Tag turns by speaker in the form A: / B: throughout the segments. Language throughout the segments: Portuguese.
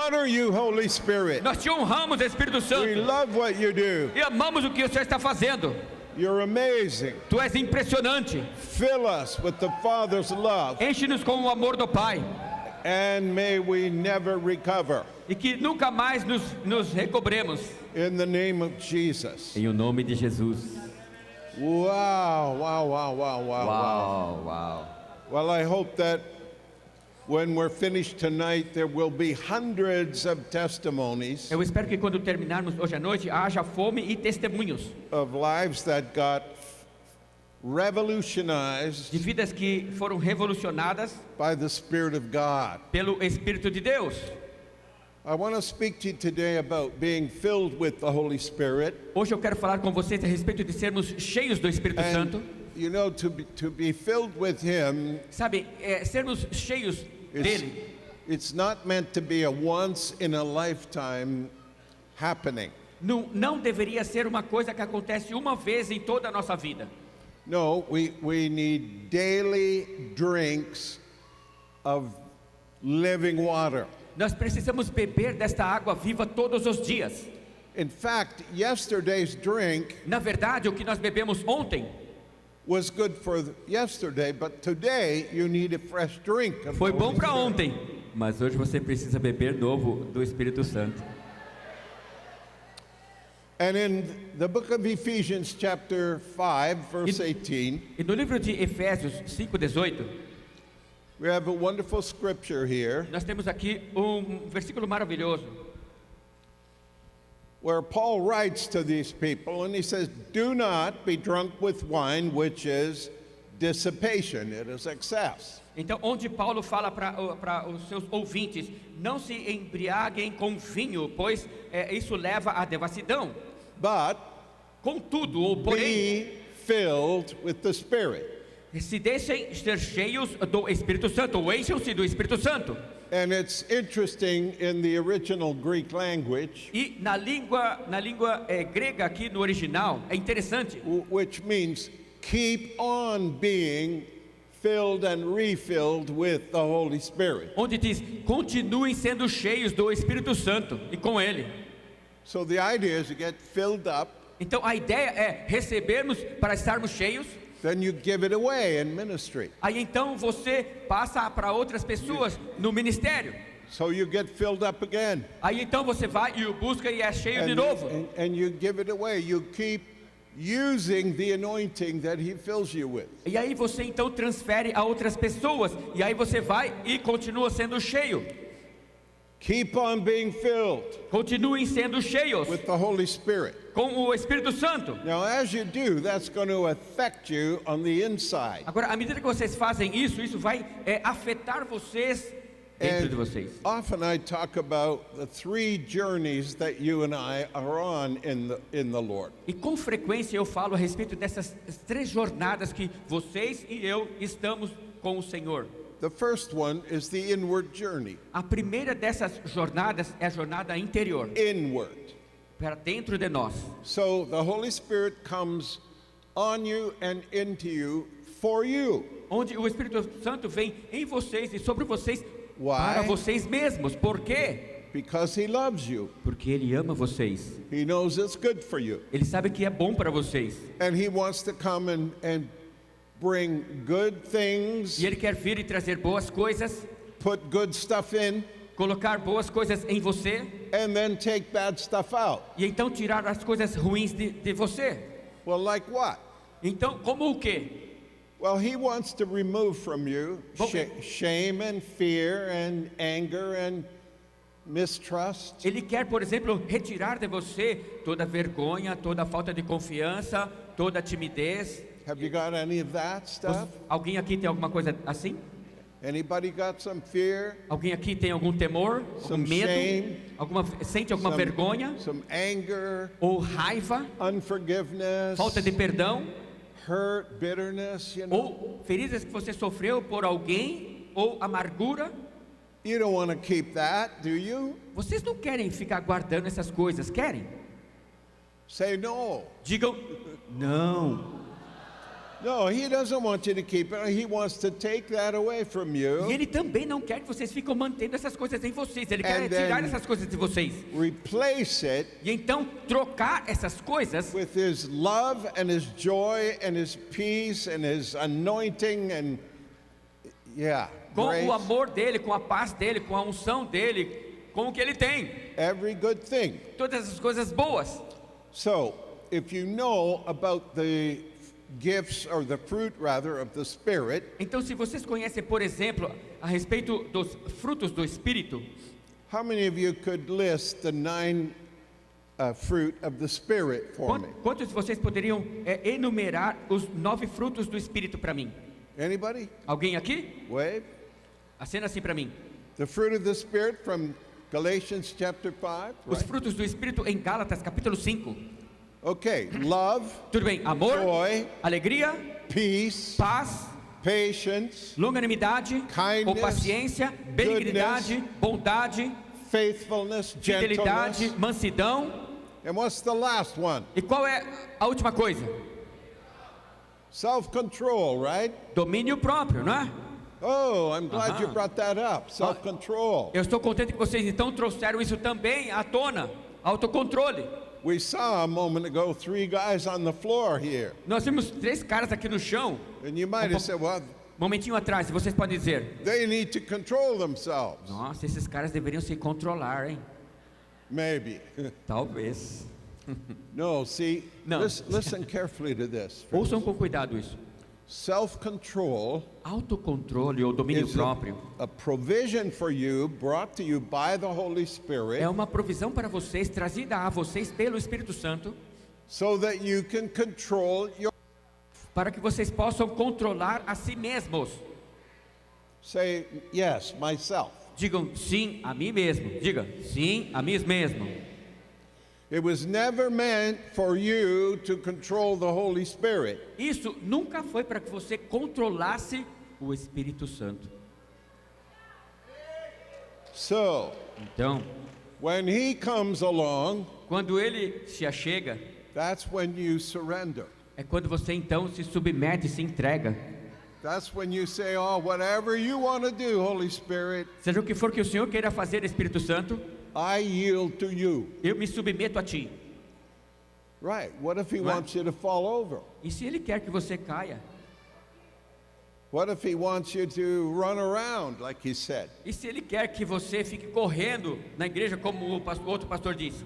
A: honor you, Holy Spirit.
B: Nós te honramos, Espírito
A: We
B: Santo,
A: love what you do.
B: e amamos o que o Senhor está fazendo.
A: You're amazing.
B: Tu és impressionante.
A: Fill us with the Father's love,
B: Enche-nos com o amor do Pai,
A: and may we never recover.
B: e que nunca mais nos recobremos.
A: In the name of Jesus.
B: Em o nome de Jesus.
A: Wow, wow, wow, wow, wow, wow.
B: Uau.
A: Well, I hope that when we're finished tonight, there will be hundreds of testimonies
B: Eu espero que quando terminarmos hoje à noite, haja fome e testemunhos
A: of lives that got
B: de
A: revolutionized
B: vidas que foram revolucionadas
A: by the Spirit of God.
B: pelo Espírito de Deus.
A: I want to speak to you today about being filled with the Holy Spirit.
B: Hoje eu quero falar com vocês a respeito de sermos cheios do Espírito Santo.
A: And, you know, to be filled with Him,
B: Sabe, sermos cheios dele.
A: it's not meant to be a once in a lifetime happening.
B: Não deveria ser uma coisa que acontece uma vez em toda a nossa vida.
A: No, we need daily drinks of living water.
B: Nós precisamos beber desta água viva todos os dias.
A: In fact, yesterday's drink
B: Na verdade, o que nós bebemos ontem
A: was good for yesterday, but today you need a fresh drink of
B: foi
A: the
B: bom
A: Holy
B: para
A: Spirit.
B: ontem, mas hoje você precisa beber novo do Espírito Santo.
A: And in the book of Ephesians chapter 5 verse 18,
B: E no livro de Efésios 5:18,
A: we have a wonderful scripture here
B: nós temos aqui versículo maravilhoso,
A: where Paul writes to these people and he says, "Do not be drunk with wine, which is dissipation, it is excess."
B: Então, onde Paulo fala para os seus ouvintes, não se embriaguem com vinho, pois isso leva à devassidão.
A: But
B: Contudo, ou porém,
A: be filled with the Spirit.
B: se deixem ser cheios do Espírito Santo, ou encham-se do Espírito Santo.
A: And it's interesting in the original Greek language,
B: E na língua grega aqui no original, é interessante,
A: which means keep on being filled and refilled with the Holy Spirit.
B: onde diz, continuem sendo cheios do Espírito Santo e com Ele.
A: So the idea is to get filled up,
B: Então a ideia é recebermos para estarmos cheios,
A: then you give it away in ministry.
B: aí então você passa para outras pessoas no ministério.
A: So you get filled up again.
B: Aí então você vai e o busca e é cheio de
A: And,
B: novo.
A: and you give it away. You keep using the anointing that He fills you with.
B: E aí você então transfere a outras pessoas. E aí você vai e continua sendo cheio.
A: Keep on being filled
B: Continuem sendo cheios
A: with the Holy Spirit.
B: com o Espírito Santo.
A: Now, as you do, that's going to affect you on the inside.
B: Agora, à medida que vocês fazem isso vai afetar vocês dentro de vocês.
A: Often I talk about the three journeys that you and I are on in the Lord.
B: E com frequência eu falo a respeito dessas três jornadas que vocês e eu estamos com o Senhor.
A: The first one is the inward journey.
B: A primeira dessas jornadas é a jornada interior,
A: Inward.
B: para dentro de nós.
A: So the Holy Spirit comes on you and into you for you.
B: Onde o Espírito Santo vem em vocês e sobre vocês
A: Why?
B: para vocês mesmos. Por quê?
A: Because He loves you.
B: Porque Ele ama vocês.
A: He knows it's good for you.
B: Ele sabe que é bom para vocês.
A: And He wants to come and bring good things,
B: E Ele quer vir e trazer boas coisas,
A: put good stuff in,
B: colocar boas coisas em você
A: and then take bad stuff out.
B: e então tirar as coisas ruins de você.
A: Well, like what?
B: Então, como o quê?
A: Well, He wants to remove from you
B: Bom,
A: shame and fear and anger and mistrust.
B: Ele quer, por exemplo, retirar de você toda vergonha, toda falta de confiança, toda timidez.
A: Have you got any of that stuff?
B: Alguém aqui tem alguma coisa assim?
A: Anybody got some fear?
B: Alguém aqui tem algum temor, algum
A: Some
B: medo,
A: shame,
B: sente alguma vergonha
A: some anger,
B: ou raiva,
A: unforgiveness,
B: falta de perdão
A: hurt, bitterness, you know?
B: ou feridas que você sofreu por alguém ou amargura?
A: You don't want to keep that, do you?
B: Vocês não querem ficar guardando essas coisas, querem?
A: Say no.
B: Digam não.
A: No, he doesn't want you to keep it. He wants to take that away from
B: E
A: you,
B: Ele também não quer que vocês fiquem mantendo essas coisas em vocês. Ele quer
A: And then-
B: tirar essas coisas de vocês.
A: replace it
B: E então trocar essas coisas
A: with his love and his joy and his peace and his anointing and
B: com
A: grace,
B: o amor dele, com a paz dele, com a unção dele, com o que ele tem.
A: every good thing.
B: Todas essas coisas boas.
A: So, if you know about the gifts or the fruit rather of the Spirit,
B: Então, se vocês conhecem, por exemplo, a respeito dos frutos do Espírito,
A: how many of you could list the 9 fruit of the Spirit for me?
B: quantos de vocês poderiam enumerar os 9 frutos do Espírito para mim?
A: Anybody?
B: Alguém aqui?
A: Wave.
B: Acena assim para mim.
A: The fruit of the Spirit from Galatians chapter 5,
B: Os
A: right?
B: frutos do Espírito em Gálatas, capítulo 5.
A: Okay, love,
B: Tudo bem? Amor,
A: joy,
B: alegria,
A: peace,
B: paz,
A: patience,
B: longanimidade,
A: Kindness,
B: ou paciência, benignidade, bondade,
A: faithfulness,
B: fidelidade,
A: gentleness.
B: mansidão.
A: And what's the last one?
B: E qual é a última coisa?
A: Self-control, right?
B: Domínio próprio, não é?
A: Oh, I'm glad you
B: Uh-huh.
A: brought that up. Self-control.
B: Eu estou contente que vocês então trouxeram isso também à tona. Autocontrole.
A: We saw a moment ago 3 guys on the floor here.
B: Nós vimos 3 caras aqui no chão.
A: And you might have said, well,
B: Momentinho atrás, e vocês podem dizer:
A: they need to control themselves.
B: nossa, esses caras deveriam se controlar, hein?
A: Maybe.
B: Talvez.
A: No, see,
B: No.
A: listen carefully to this.
B: Ouçam com cuidado isso.
A: Self-control
B: Autocontrole ou domínio
A: is
B: próprio
A: a provision for you brought to you by the Holy Spirit
B: é uma provisão para vocês, trazida a vocês pelo Espírito Santo,
A: so that you can control your...
B: para que vocês possam controlar a si mesmos.
A: Say, yes, myself.
B: Digam sim a mim mesmo. Diga sim a mim mesmo.
A: It was never meant for you to control the Holy Spirit.
B: Isso nunca foi para que você controlasse o Espírito Santo.
A: So,
B: Então,
A: when He comes along,
B: quando ele se achega,
A: that's when you surrender.
B: é quando você então se submete e se entrega.
A: That's when you say, oh, whatever you want to do, Holy Spirit,
B: Seja o que for que o Senhor queira fazer, Espírito Santo,
A: I yield to you.
B: eu me submeto a ti.
A: Right. What if He
B: Right.
A: wants you to fall over?
B: E se ele quer que você caia?
A: What if He wants you to run around, like He said?
B: E se ele quer que você fique correndo na igreja, como o outro pastor disse?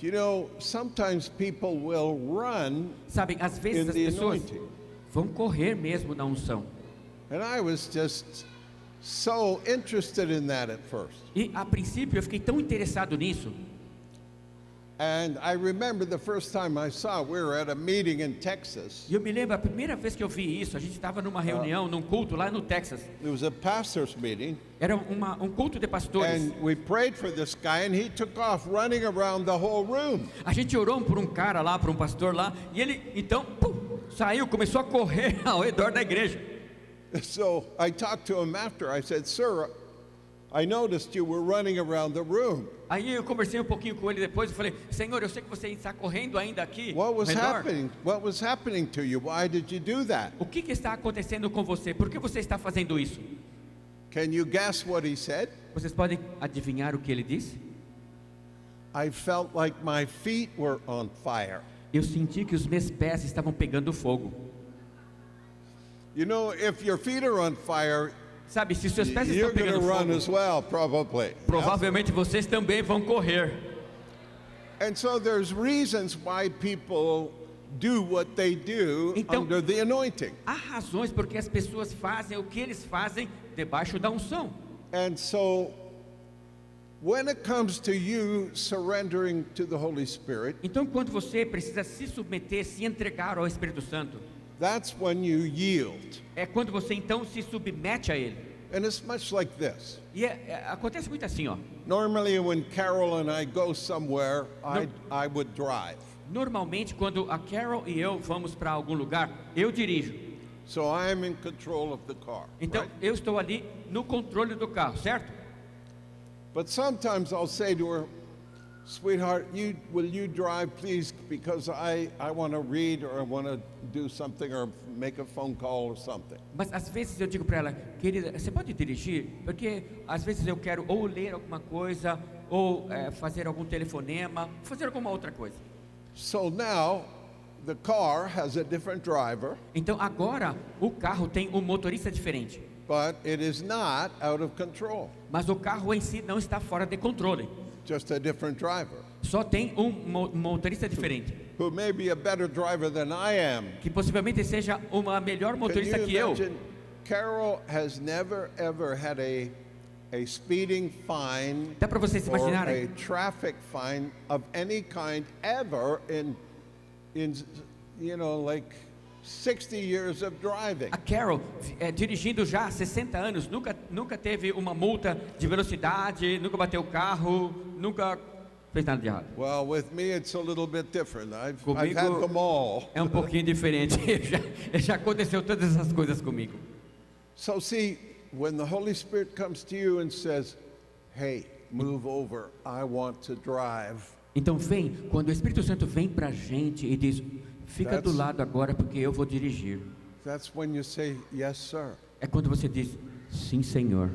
A: You know, sometimes people will run
B: Sabem, às
A: in
B: vezes as
A: the
B: pessoas
A: anointing.
B: vão correr mesmo na unção.
A: And I was just so interested in that at first.
B: E a princípio eu fiquei tão interessado nisso.
A: And I remember the first time I saw it, we were at a meeting in Texas.
B: E eu me lembro, a primeira vez que eu vi isso, a gente estava numa reunião, num culto lá no Texas.
A: It was a pastor's meeting.
B: Era um culto de pastores.
A: And we prayed for this guy, and he took off running around the whole room.
B: A gente orou por um cara lá, por um pastor lá, e ele então saiu, começou a correr ao redor da igreja.
A: So I talked to him after. I said, Sir, I noticed you were running around the room.
B: Aí eu conversei um pouquinho com ele depois e falei: Senhor, eu sei que você está correndo ainda aqui
A: What
B: ao
A: was
B: redor.
A: happening? What was happening to you? Why did you do that?
B: O que está acontecendo com você? Por que você está fazendo isso?
A: Can you guess what he said?
B: Vocês podem adivinhar o que ele disse?
A: I felt like my feet were on fire.
B: Eu senti que os meus pés estavam pegando fogo.
A: You know, if your feet are on fire,
B: Sabe, se os seus pés
A: you're
B: estão
A: going to
B: pegando
A: run
B: fogo,
A: as well, probably.
B: provavelmente vocês também vão correr.
A: And so there's reasons why people do what they do
B: Então-
A: under the anointing.
B: Há razões porque as pessoas fazem o que eles fazem debaixo da unção.
A: And so when it comes to you surrendering to the Holy Spirit,
B: Então, quando você precisa se submeter, se entregar ao Espírito Santo,
A: that's when you yield.
B: é quando você então se submete a Ele.
A: And it's much like this.
B: E acontece muito assim, ó.
A: Normally when Carol and I go somewhere, I would drive.
B: Normalmente, quando a Carol e eu vamos para algum lugar, eu dirijo.
A: So I'm in control of the car.
B: Então,
A: right?
B: eu estou ali no controle do carro, certo?
A: But sometimes I'll say to her, sweetheart, will you drive? Please because I want to read or I want to do something or make a phone call or something.
B: Mas às vezes eu digo para ela, querida, você pode dirigir? Porque às vezes eu quero ou ler alguma coisa, ou fazer algum telefonema, fazer alguma outra coisa.
A: So now the car has a different driver,
B: Então agora o carro tem um motorista diferente,
A: but it is not out of control.
B: mas o carro em si não está fora de controle.
A: Just a different driver
B: Só tem um motorista diferente,
A: who may be a better driver than I am.
B: que possivelmente seja uma melhor
A: Can
B: motorista
A: you
B: que eu.
A: imagine? Carol has never ever had a speeding fine
B: Dá para vocês
A: or a
B: imaginarem?
A: traffic fine of any kind ever in like 60 years of driving.
B: A Carol, dirigindo já há 60 anos, nunca teve uma multa de velocidade, nunca bateu o carro, nunca fez nada de errado.
A: Well, with me it's a little bit different. I've
B: Comigo
A: had them all.
B: é um pouquinho diferente. já aconteceu todas essas coisas comigo.
A: So see, when the Holy Spirit comes to you and says, "Hey, move over. I want to drive."
B: Então vem, quando o Espírito Santo vem pra gente e diz, fica do
A: That's-
B: lado agora porque eu vou dirigir.
A: That's when you say, "Yes, sir."
B: É quando você diz, sim, Senhor.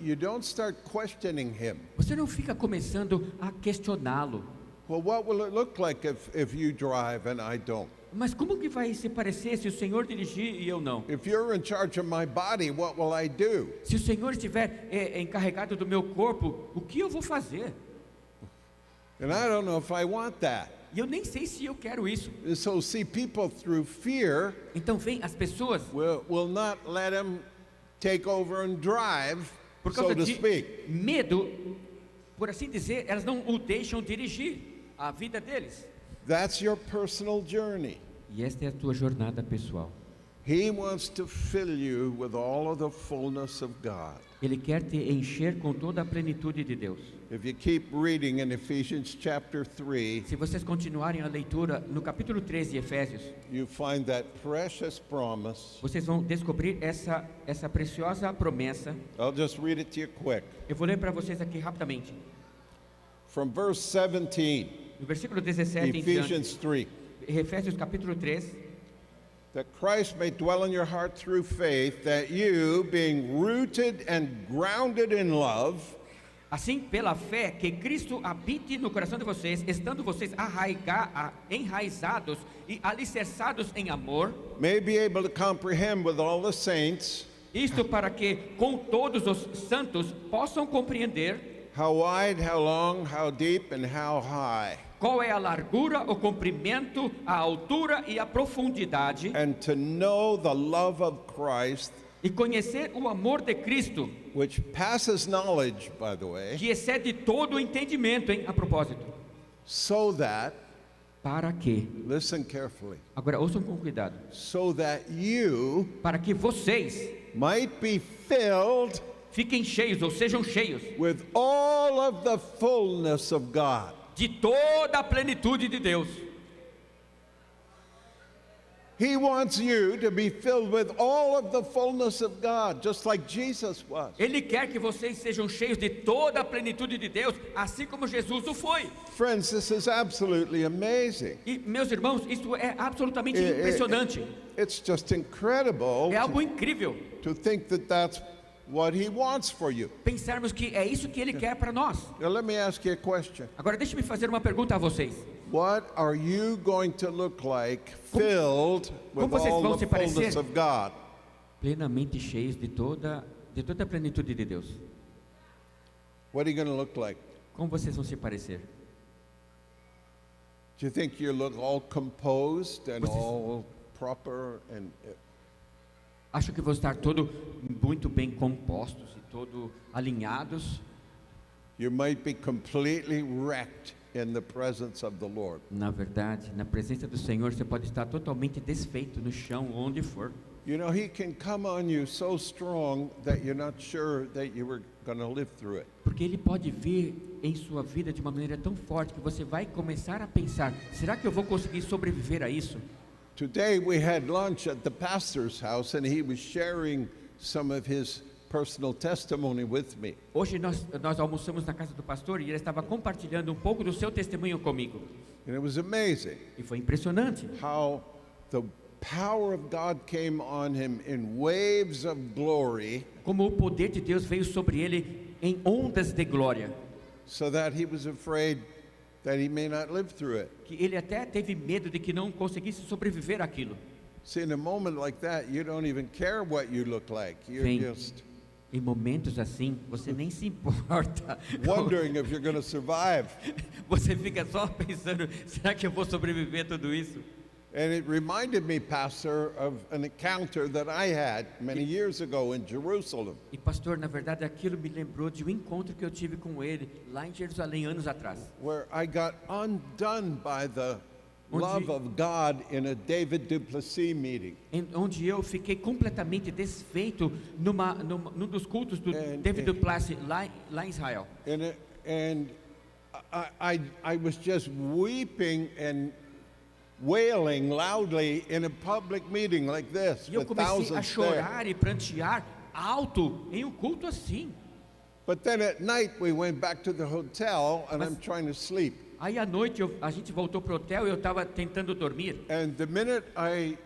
A: You don't start questioning him.
B: Você não fica começando a questioná-lo.
A: Well, what will it look like if you drive and I don't?
B: Mas como que vai se parecer se o Senhor dirigir e eu não?
A: If you're in charge of my body, what will I do?
B: Se o Senhor estiver encarregado do meu corpo, o que eu vou fazer?
A: And I don't know if I want that.
B: E eu nem sei se eu quero isso.
A: And so see, people through fear
B: Então vem, as pessoas,
A: will not let him take over and drive,
B: por
A: so
B: causa
A: to
B: de
A: speak.
B: medo, por assim dizer, elas não o deixam dirigir a vida deles.
A: That's your personal journey.
B: E esta é a tua jornada pessoal.
A: He wants to fill you with all of the fullness of God.
B: Ele quer te encher com toda a plenitude de Deus.
A: If you keep reading in Ephesians chapter 3,
B: Se vocês continuarem a leitura no capítulo 13 de Efésios,
A: you find that precious promise.
B: vocês vão descobrir essa preciosa promessa.
A: I'll just read it to you quick.
B: Eu vou ler para vocês aqui rapidamente.
A: From verse 17,
B: No versículo 17 em diante,
A: Ephesians 3.
B: Efésios capítulo 3,
A: That Christ may dwell in your heart through faith, that you, being rooted and grounded in love,
B: assim pela fé que Cristo habite no coração de vocês, estando vocês enraizados e alicerçados em amor,
A: may be able to comprehend with all the saints
B: isto para que com todos os santos possam compreender
A: how wide, how long, how deep, and how high,
B: qual é a largura, o comprimento, a altura e a profundidade,
A: and to know the love of Christ,
B: e conhecer o amor de Cristo,
A: which passes knowledge, by the way,
B: que excede todo o entendimento, a propósito,
A: so that,
B: para que,
A: listen carefully,
B: agora ouçam com cuidado,
A: so that you
B: para que vocês
A: might be filled
B: fiquem cheios ou sejam cheios
A: with all of the fullness of God.
B: de toda a plenitude de Deus.
A: He wants you to be filled with all of the fullness of God, just like Jesus was.
B: Ele quer que vocês sejam cheios de toda a plenitude de Deus, assim como Jesus o foi.
A: Friends, this is absolutely amazing.
B: E, meus irmãos, isso é absolutamente impressionante.
A: It's just incredible
B: É algo incrível
A: to think that that's what He wants for you.
B: pensarmos que é isso que Ele quer para nós.
A: Now, let me ask you a question.
B: Agora, deixe-me fazer uma pergunta a vocês.
A: What are you going to look like filled with
B: como vocês
A: all
B: vão
A: the
B: se parecer?
A: fullness of God?
B: Plenamente cheios de toda a plenitude de Deus.
A: What are you going to look like?
B: Como vocês vão se parecer?
A: Do you think you look all composed and
B: Vocês-
A: all proper and
B: Acho que vão estar todos muito bem compostos e todos alinhados.
A: you might be completely wrecked in the presence of the Lord?
B: Na verdade, na presença do Senhor, você pode estar totalmente desfeito no chão, onde for.
A: You know, He can come on you so strong that you're not sure that you were going to live through it.
B: Porque Ele pode vir em sua vida de uma maneira tão forte que você vai começar a pensar: será que eu vou conseguir sobreviver a isso?
A: Today we had lunch at the pastor's house and he was sharing some of his personal testimony with me.
B: Hoje nós almoçamos na casa do pastor e ele estava compartilhando um pouco do seu testemunho comigo.
A: And it was amazing
B: E foi impressionante
A: how the power of God came on him in waves of glory,
B: como o poder de Deus veio sobre ele em ondas de glória,
A: so that he was afraid that he may not live through it.
B: que ele até teve medo de que não conseguisse sobreviver àquilo.
A: See, in a moment like that, you don't even care what you look like. You're
B: Sim.
A: just
B: Em momentos assim, você nem se importa.
A: wondering if you're going to survive.
B: Você fica só pensando, será que eu vou sobreviver a tudo isso?
A: And it reminded me, Pastor, of an encounter that I had many years ago in Jerusalem.
B: E pastor, na verdade, aquilo me lembrou de um encontro que eu tive com ele lá em Jerusalém anos atrás.
A: Where I got undone by the
B: Onde-
A: love of God in a David Duplessis meeting.
B: Onde eu fiquei completamente desfeito num dos cultos do
A: And-
B: David Duplessis lá em Israel.
A: And I was just weeping and wailing loudly in a public meeting like this
B: E eu
A: with
B: comecei a
A: thousands there.
B: chorar e prantear alto em um culto assim.
A: But then at night we went back to the hotel and
B: Mas-
A: I'm trying to sleep.
B: Aí à noite a gente voltou pro hotel e eu estava tentando dormir.
A: And the minute I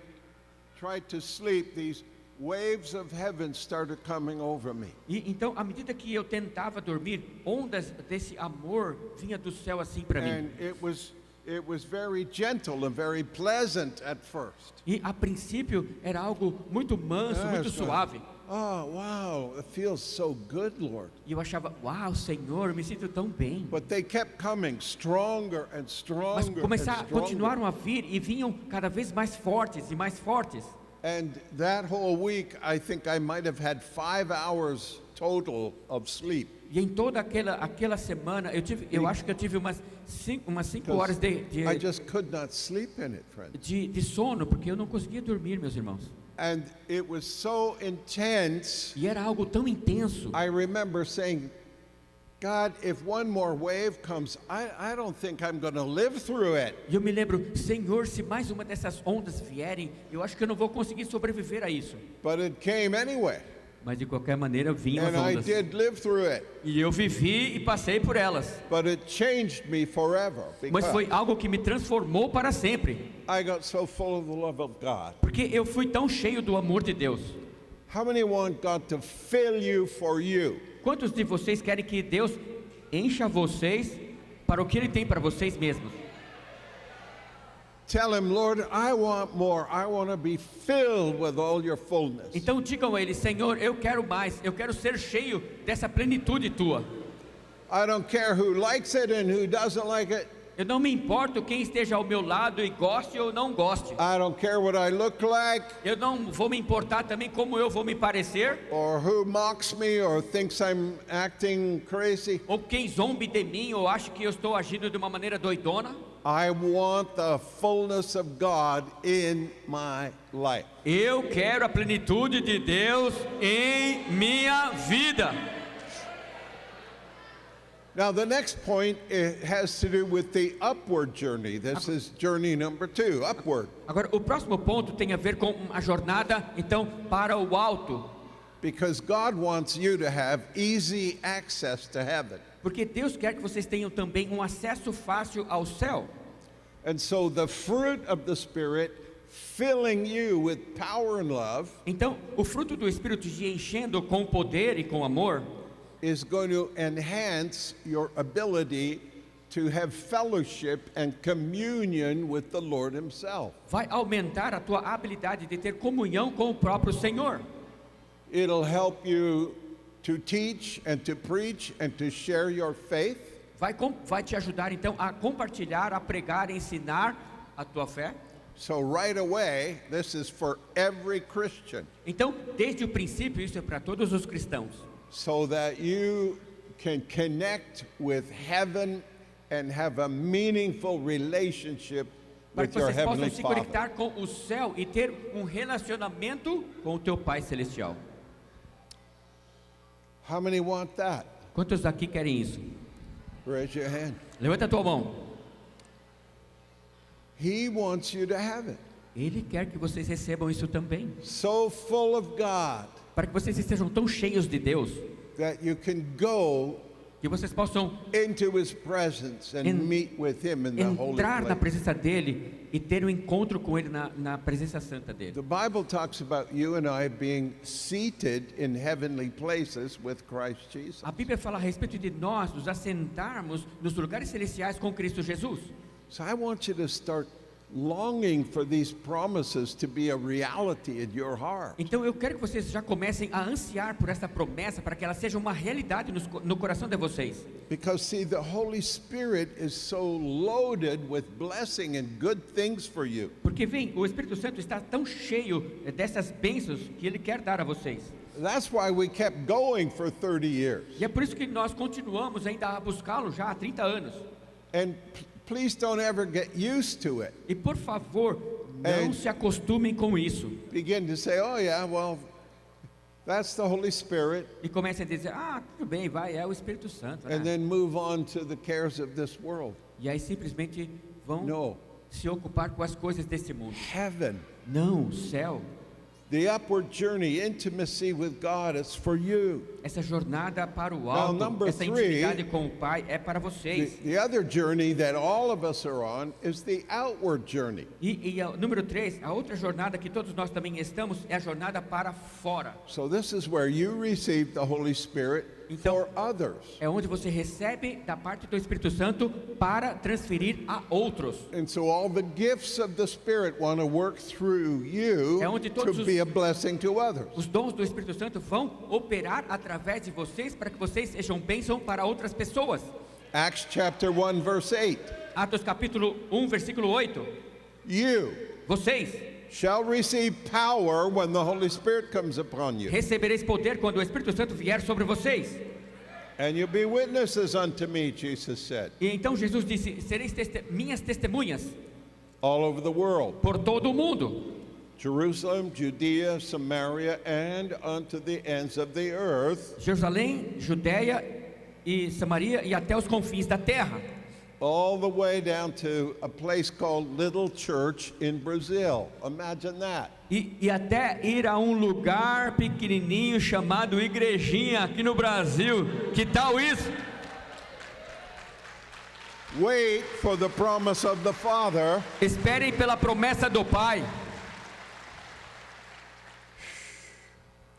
A: tried to sleep, these waves of heaven started coming over me.
B: E então, à medida que eu tentava dormir, ondas desse amor vinha do céu assim para mim.
A: And it was very gentle and very pleasant at first.
B: E a princípio era algo muito manso, muito
A: Yes,
B: suave.
A: Oh, wow, it feels so good, Lord.
B: E eu achava, uau, Senhor, eu me sinto tão bem.
A: But they kept coming stronger and
B: Mas
A: stronger and stronger.
B: continuaram a vir e vinham cada vez mais fortes e mais fortes.
A: And that whole week, I think I might have had 5 hours total of sleep.
B: E em toda aquela semana, eu acho que eu tive umas 5 horas
A: I just could not sleep in it, friend.
B: de sono, porque eu não conseguia dormir, meus irmãos.
A: And it was so intense.
B: E era algo tão intenso.
A: I remember saying, God, if one more wave comes, I don't think I'm going to live through it.
B: E eu me lembro, Senhor, se mais uma dessas ondas vierem, eu acho que eu não vou conseguir sobreviver a isso.
A: But it came anyway.
B: Mas de qualquer maneira vinham as
A: And I
B: ondas.
A: did live through it.
B: E eu vivi e passei por elas.
A: But it changed me forever.
B: Mas foi
A: Because
B: algo que me transformou para sempre.
A: I got so full of the love of God.
B: Porque eu fui tão cheio do amor de Deus.
A: How many want God to fill you for you?
B: Quantos de vocês querem que Deus encha vocês para o que Ele tem para vocês mesmos?
A: Tell him, Lord, I want more. I want to be filled with all your fullness.
B: Então digam a Ele, Senhor, eu quero mais. Eu quero ser cheio dessa plenitude Tua.
A: I don't care who likes it and who doesn't like it.
B: Eu não me importo quem esteja ao meu lado e goste ou não goste.
A: I don't care what I look like
B: Eu não vou me importar também como eu vou me parecer,
A: or who mocks me or thinks I'm acting crazy.
B: ou quem zombe de mim ou acha que eu estou agindo de uma maneira doidona.
A: I want the fullness of God in my life.
B: Eu quero a plenitude de Deus em minha vida.
A: Now, the next point, it has to do with the upward journey. This is journey number 2, upward.
B: Agora, o próximo ponto tem a ver com a jornada, então, para o alto.
A: Because God wants you to have easy access to heaven.
B: Porque Deus quer que vocês tenham também um acesso fácil ao céu.
A: And so the fruit of the Spirit filling you with power and love
B: Então, o fruto do Espírito te enchendo com poder e com amor
A: is going to enhance your ability to have fellowship and communion with the Lord Himself.
B: vai aumentar a tua habilidade de ter comunhão com o próprio Senhor.
A: It'll help you to teach and to preach and to share your faith.
B: Vai te ajudar então a compartilhar, a pregar, a ensinar a tua fé.
A: So right away, this is for every Christian,
B: Então, desde o princípio, isso é para todos os cristãos.
A: so that you can connect with heaven and have a meaningful relationship
B: Para
A: with
B: que
A: your
B: vocês possam
A: heavenly
B: se
A: Father.
B: conectar com o céu e ter um relacionamento com o teu Pai Celestial.
A: How many want that?
B: Quantos aqui querem isso?
A: Raise your hand.
B: Levanta a tua mão.
A: He wants you to have it.
B: Ele quer que vocês recebam isso também.
A: So full of God
B: para que vocês estejam tão cheios de Deus,
A: that you can go
B: que vocês possam
A: into His presence and meet with Him in the holy
B: entrar na
A: place.
B: presença dele e ter um encontro com ele na presença santa dele.
A: The Bible talks about you and I being seated in heavenly places with Christ Jesus.
B: A Bíblia fala a respeito de nós nos assentarmos nos lugares celestiais com Cristo Jesus.
A: So I want you to start longing for these promises to be a reality in your heart.
B: Então eu quero que vocês já comecem a ansiar por essa promessa para que ela seja uma realidade no coração de vocês.
A: Because see, the Holy Spirit is so loaded with blessing and good things for you.
B: Porque vem, o Espírito Santo está tão cheio dessas bênçãos que ele quer dar a vocês.
A: That's why we kept going for 30 years.
B: E é por isso que nós continuamos ainda a buscá-lo já há 30 anos.
A: And please don't ever get used to it.
B: E por favor, não se acostumem com isso.
A: Begin to say, oh yeah, well, that's the Holy Spirit.
B: E comecem a dizer, tudo bem, vai, é o Espírito Santo, né?
A: And then move on to the cares of this world.
B: E aí simplesmente vão
A: No.
B: se ocupar com as coisas desse mundo.
A: Heaven.
B: Não, o céu.
A: The upward journey, intimacy with God, is for you.
B: Essa jornada para o
A: Now,
B: alto,
A: number
B: essa
A: 3,
B: intimidade com o Pai é para vocês.
A: The other journey that all of us are on is the outward journey.
B: E o número 3, a outra jornada que todos nós também estamos, é a jornada para fora.
A: So this is where you receive the Holy Spirit
B: Então,
A: for others.
B: é onde você recebe da parte do Espírito Santo para transferir a outros.
A: And so all the gifts of the Spirit want to work through you
B: É onde todos
A: to
B: os-
A: be a blessing to others.
B: Os dons do Espírito Santo vão operar através de vocês para que vocês sejam bênção para outras pessoas.
A: Acts chapter 1 verse 8.
B: Atos capítulo 1, versículo 8.
A: You
B: Vocês
A: shall receive power when the Holy Spirit comes upon you.
B: recebereis poder quando o Espírito Santo vier sobre vocês.
A: And you'll be witnesses unto me, Jesus said,
B: E então Jesus disse, sereis minhas testemunhas
A: all over the world.
B: por todo o mundo.
A: Jerusalem, Judea, Samaria, and unto the ends of the earth.
B: Jerusalém, Judéia e Samaria e até os confins da terra.
A: All the way down to a place called Little Church in Brazil. Imagine that.
B: E até ir a um lugar pequenininho chamado Igrejinha aqui no Brasil. Que tal isso?
A: Wait for the promise of the Father.
B: Esperem pela promessa do Pai.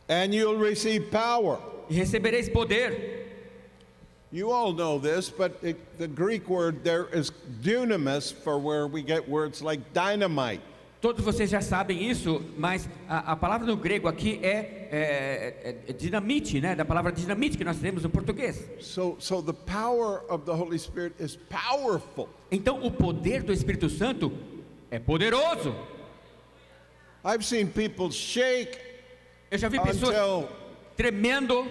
A: And you'll receive power.
B: E recebereis poder.
A: You all know this, but the Greek word there is dunamis, for where we get words like dynamite.
B: Todos vocês já sabem isso, mas a palavra no grego aqui é dinamite, né? Da palavra dinamite que nós temos no português.
A: So the power of the Holy Spirit is powerful.
B: Então o poder do Espírito Santo é poderoso.
A: I've seen people shake
B: Eu já vi pessoas
A: until
B: tremendo,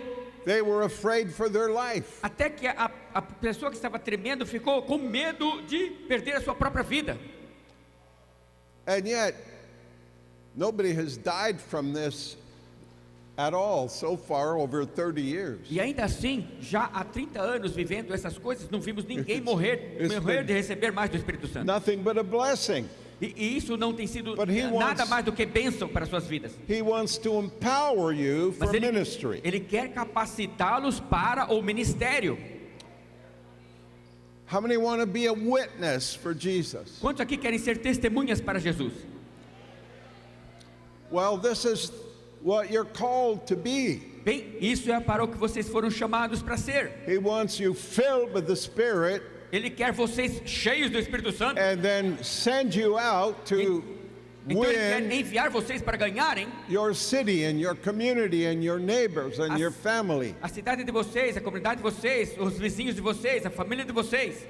A: they were afraid for their life.
B: até que a pessoa que estava tremendo ficou com medo de perder a sua própria vida.
A: And yet, nobody has died from this at all so far over 30 years.
B: E ainda assim, já há 30 anos vivendo essas coisas, não vimos ninguém morrer de receber mais do Espírito Santo.
A: Nothing but a blessing.
B: E isso não tem sido
A: But he
B: nada
A: wants-
B: mais do que bênção para suas vidas.
A: He wants to empower you for
B: Mas
A: ministry.
B: ele quer capacitá-los para o ministério.
A: How many want to be a witness for Jesus?
B: Quantos aqui querem ser testemunhas para Jesus?
A: Well, this is what you're called to be.
B: Bem, isso é para o que vocês foram chamados para ser.
A: He wants you filled with the Spirit
B: Ele quer vocês cheios do Espírito Santo.
A: and then send you out to
B: Então ele quer
A: win
B: enviar vocês para ganharem
A: your city and your community and your neighbors and
B: As-
A: your family.
B: a cidade de vocês, a comunidade de vocês, os vizinhos de vocês, a família de vocês.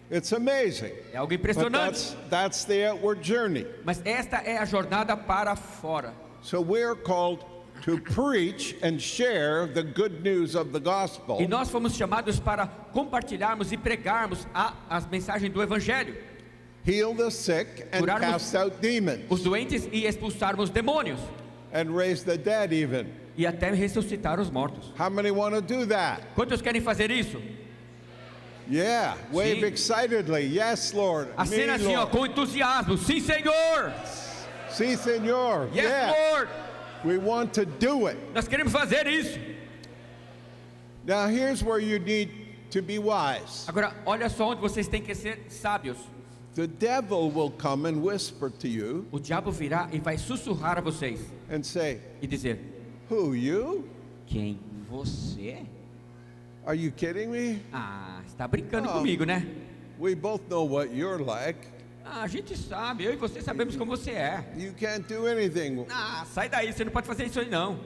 A: It's amazing.
B: É algo
A: But
B: impressionante.
A: that's the outward journey.
B: Mas esta é a jornada para fora.
A: So we're called to preach and share the good news of the gospel.
B: E nós fomos chamados para compartilharmos e pregarmos as mensagens do Evangelho.
A: Heal the sick and
B: Curarmos
A: cast out demons
B: os doentes e expulsarmos demônios.
A: and raise the dead even.
B: E até ressuscitar os mortos.
A: How many want to do that?
B: Quantos querem fazer isso?
A: Yeah, wave
B: Sim.
A: excitedly. Yes, Lord.
B: Acena
A: Me,
B: assim, ó,
A: Lord.
B: com entusiasmo. Sim, Senhor.
A: Sí, Señor.
B: Yes,
A: Yeah.
B: Lord.
A: We want to do it.
B: Nós queremos fazer isso.
A: Now here's where you need to be wise.
B: Agora, olha só onde vocês têm que ser sábios.
A: The devil will come and whisper to you
B: O diabo virá e vai sussurrar a vocês
A: and say,
B: e dizer:
A: "Who, you?
B: quem? Você?
A: Are you kidding me?
B: Ah, está brincando
A: Oh.
B: comigo, né?
A: We both know what you're like.
B: Ah, a gente sabe, eu e você sabemos como você é.
A: You can't do anything."
B: Ah, sai daí, você não pode fazer isso aí não.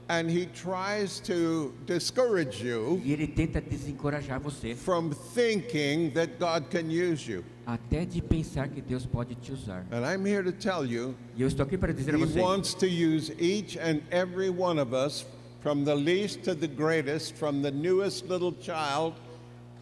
A: And he tries to discourage you
B: E ele tenta desencorajar você,
A: from thinking that God can use you.
B: até de pensar que Deus pode te usar.
A: And I'm here to tell you,
B: E eu estou aqui para dizer a
A: he
B: vocês:
A: wants to use each and every one of us, from the least to the greatest, from the newest little child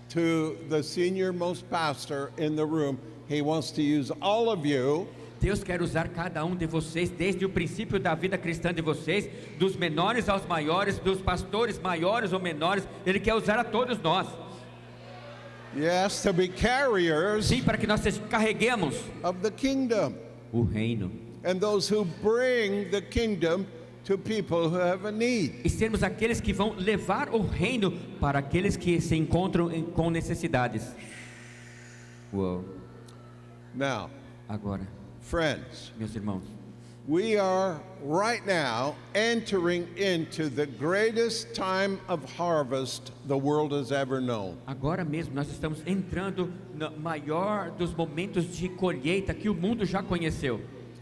A: to the senior most pastor in the room. He wants to use all of you
B: Deus quer usar cada um de vocês, desde o princípio da vida cristã de vocês, dos menores aos maiores, dos pastores maiores ou menores. Ele quer usar a todos nós.
A: yes, to be carriers
B: Sim, para que nós carreguemos
A: of the kingdom,
B: o reino
A: and those who bring the kingdom to people who have a need.
B: e sermos aqueles que vão levar o reino para aqueles que se encontram com necessidades. Uou.
A: Now,
B: Agora,
A: friends,
B: meus irmãos,
A: we are right now entering into the greatest time of harvest the world has ever known.
B: agora mesmo nós estamos entrando no maior dos momentos de colheita que o mundo já conheceu.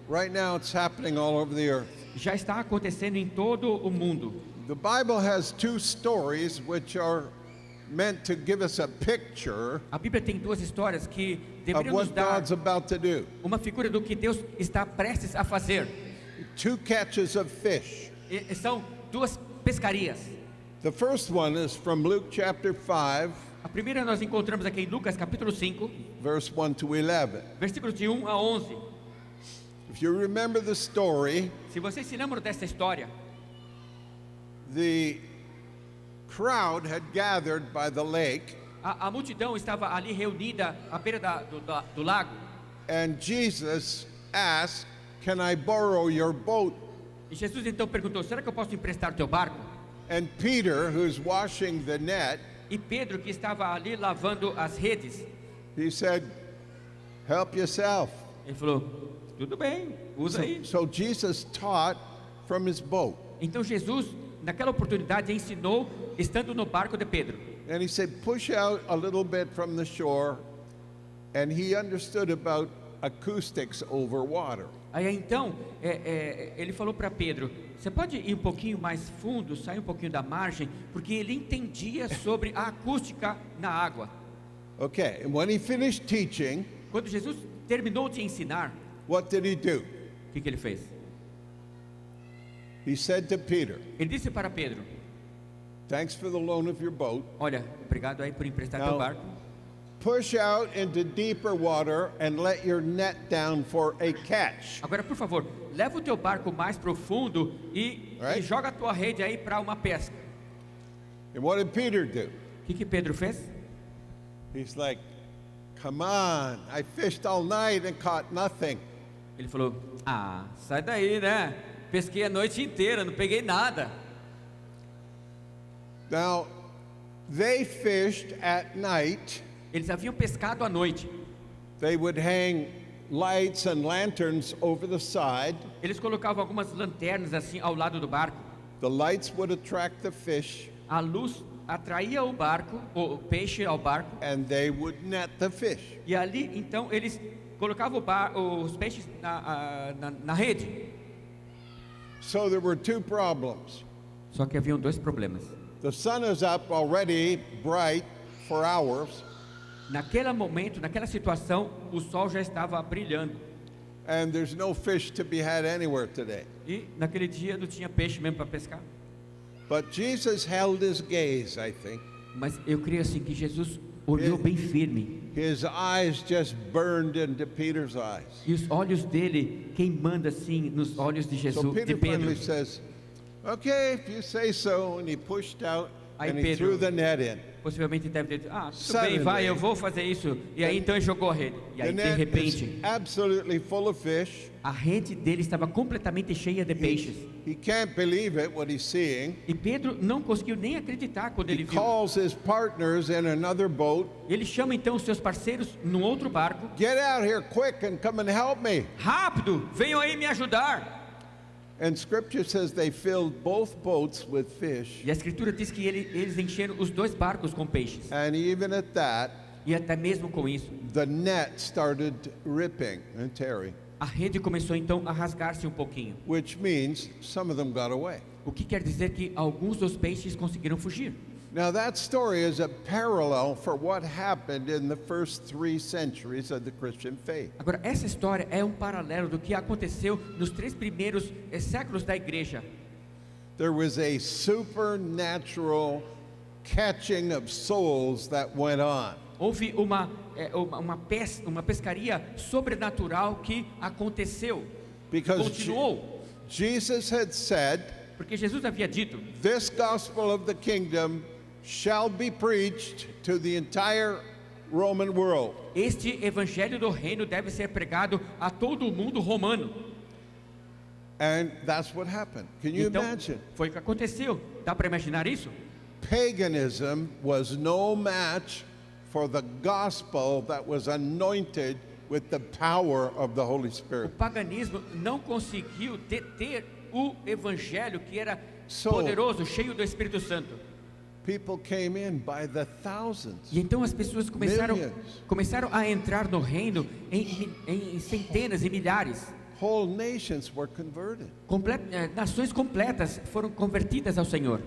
A: Right now it's happening all over the earth.
B: Já está acontecendo em todo o mundo.
A: The Bible has two stories which are meant to give us a picture
B: A Bíblia tem duas histórias que
A: of
B: deveriam nos
A: what
B: dar
A: God's about to do.
B: uma figura do que Deus está prestes a fazer.
A: Two catches of fish.
B: E são duas pescarias.
A: The first one is from Luke chapter 5,
B: A primeira nós encontramos aqui em Lucas capítulo 5,
A: verse 1 to 11.
B: versículos de 1 a 11.
A: If you remember the story,
B: Se vocês se lembram dessa história,
A: the crowd had gathered by the lake,
B: a multidão estava ali reunida à beira do lago.
A: and Jesus asked, "Can I borrow your boat?"
B: E Jesus então perguntou: será que eu posso emprestar teu barco?
A: And Peter, who's washing the net,
B: E Pedro, que estava ali lavando as redes,
A: he said, "Help yourself."
B: ele falou: tudo bem, usa aí.
A: So Jesus taught from his boat.
B: Então Jesus, naquela oportunidade, ensinou estando no barco de Pedro.
A: And he said, "Push out a little bit from the shore." And he understood about acoustics over water.
B: Aí então, ele falou para Pedro: você pode ir um pouquinho mais fundo, sair um pouquinho da margem, porque ele entendia sobre a acústica na água.
A: Okay, and when he finished teaching,
B: Quando Jesus terminou de ensinar,
A: what did he do?
B: o que ele fez?
A: He said to Peter,
B: Ele disse para Pedro:
A: "Thanks for the loan of your boat.
B: olha, obrigado aí por emprestar
A: Não.
B: teu barco.
A: Push out into deeper water and let your net down for a catch."
B: Agora, por favor, leva o teu barco mais profundo e
A: Right.
B: joga a tua rede aí para uma pesca.
A: And what did Peter do?
B: O que Pedro fez?
A: He's like, "Come on, I fished all night and caught nothing."
B: Ele falou: ah, sai daí, né? Pesquei a noite inteira, não peguei nada.
A: Now, they fished at night.
B: Eles haviam pescado à noite.
A: They would hang lights and lanterns over the side.
B: Eles colocavam algumas lanternas assim ao lado do barco.
A: The lights would attract the fish,
B: A luz atraía o barco, o peixe ao barco,
A: and they would net the fish.
B: e ali então eles colocavam os peixes na rede.
A: So there were two problems.
B: Só que haviam dois problemas.
A: The sun is up already bright for hours,
B: Naquele momento, naquela situação, o sol já estava brilhando.
A: and there's no fish to be had anywhere today.
B: E naquele dia não tinha peixe mesmo para pescar.
A: But Jesus held his gaze, I think.
B: Mas eu creio assim que Jesus olhou bem firme.
A: His eyes just burned into Peter's eyes.
B: E os olhos dele queimando assim nos olhos de
A: So
B: Jesus, de
A: Peter
B: Pedro.
A: finally says, "Okay, if you say so," and he pushed out
B: Aí
A: and he
B: Pedro-
A: threw the net in.
B: possivelmente deve ter dito, tudo bem,
A: Suddenly,
B: vai, eu vou fazer isso. E aí então ele jogou a rede. E aí
A: the
B: de
A: net is
B: repente,
A: absolutely full of fish.
B: a rede dele estava completamente cheia de peixes.
A: He can't believe it, what he's seeing.
B: E Pedro não conseguiu nem acreditar quando ele
A: He
B: viu.
A: calls his partners in another boat.
B: Ele chama então os seus parceiros num outro barco.
A: Get out here quick and come and help me.
B: Rápido, venham aí me ajudar.
A: And scripture says they filled both boats with fish.
B: E a escritura diz que eles encheram os dois barcos com peixes.
A: And even at that,
B: E até mesmo com isso,
A: the net started ripping and tearing,
B: a rede começou então a rasgar-se um pouquinho.
A: which means some of them got away.
B: O que quer dizer que alguns dos peixes conseguiram fugir.
A: Now that story is a parallel for what happened in the first 3 centuries of the Christian faith.
B: Agora, essa história é um paralelo do que aconteceu nos 3 primeiros séculos da igreja.
A: There was a supernatural catching of souls that went on.
B: Houve uma pescaria sobrenatural que aconteceu,
A: Because
B: continuou.
A: Jesus had said,
B: Porque Jesus havia dito,
A: this gospel of the kingdom shall be preached to the entire Roman world.
B: este evangelho do reino deve ser pregado a todo o mundo romano.
A: And that's what happened. Can you
B: Então,
A: imagine?
B: foi o que aconteceu. Dá para imaginar isso?
A: Paganism was no match for the gospel that was anointed with the power of the Holy
B: O
A: Spirit.
B: paganismo não conseguiu deter o evangelho que era
A: So-
B: poderoso, cheio do Espírito Santo.
A: People came in by the thousands.
B: E então as pessoas
A: Millions.
B: começaram a entrar no reino em centenas e milhares.
A: Whole nations were converted.
B: Nações completas foram convertidas ao Senhor.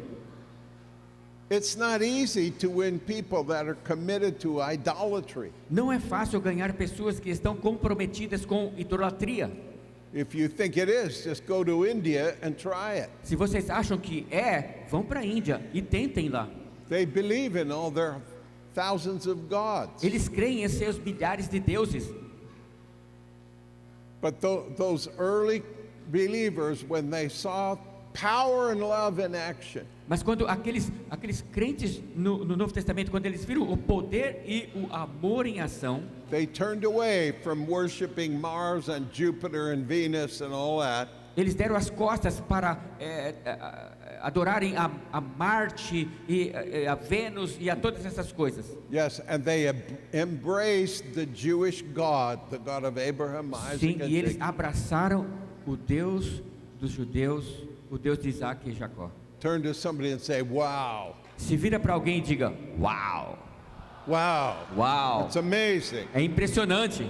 A: It's not easy to win people that are committed to idolatry.
B: Não é fácil ganhar pessoas que estão comprometidas com idolatria.
A: If you think it is, just go to India and try it.
B: Se vocês acham que vão para a Índia e tentem lá.
A: They believe in all their thousands of gods.
B: Eles creem em seus milhares de deuses.
A: But those early believers, when they saw power and love in action,
B: Mas quando aqueles crentes no Novo Testamento, quando eles viram o poder e o amor em ação,
A: they turned away from worshiping Mars and Jupiter and Venus and all that.
B: eles deram as costas para adorarem a Marte e a Vênus e a todas essas coisas.
A: Yes, and they embraced the Jewish God, the God of Abraham, Isaac,
B: Sim,
A: and
B: e eles
A: Jacob.
B: abraçaram o Deus dos judeus, o Deus de Isaac e Jacó.
A: Turn to somebody and say, wow,
B: Se vira para alguém e diga: uau,
A: wow,
B: uau,
A: it's amazing.
B: é impressionante.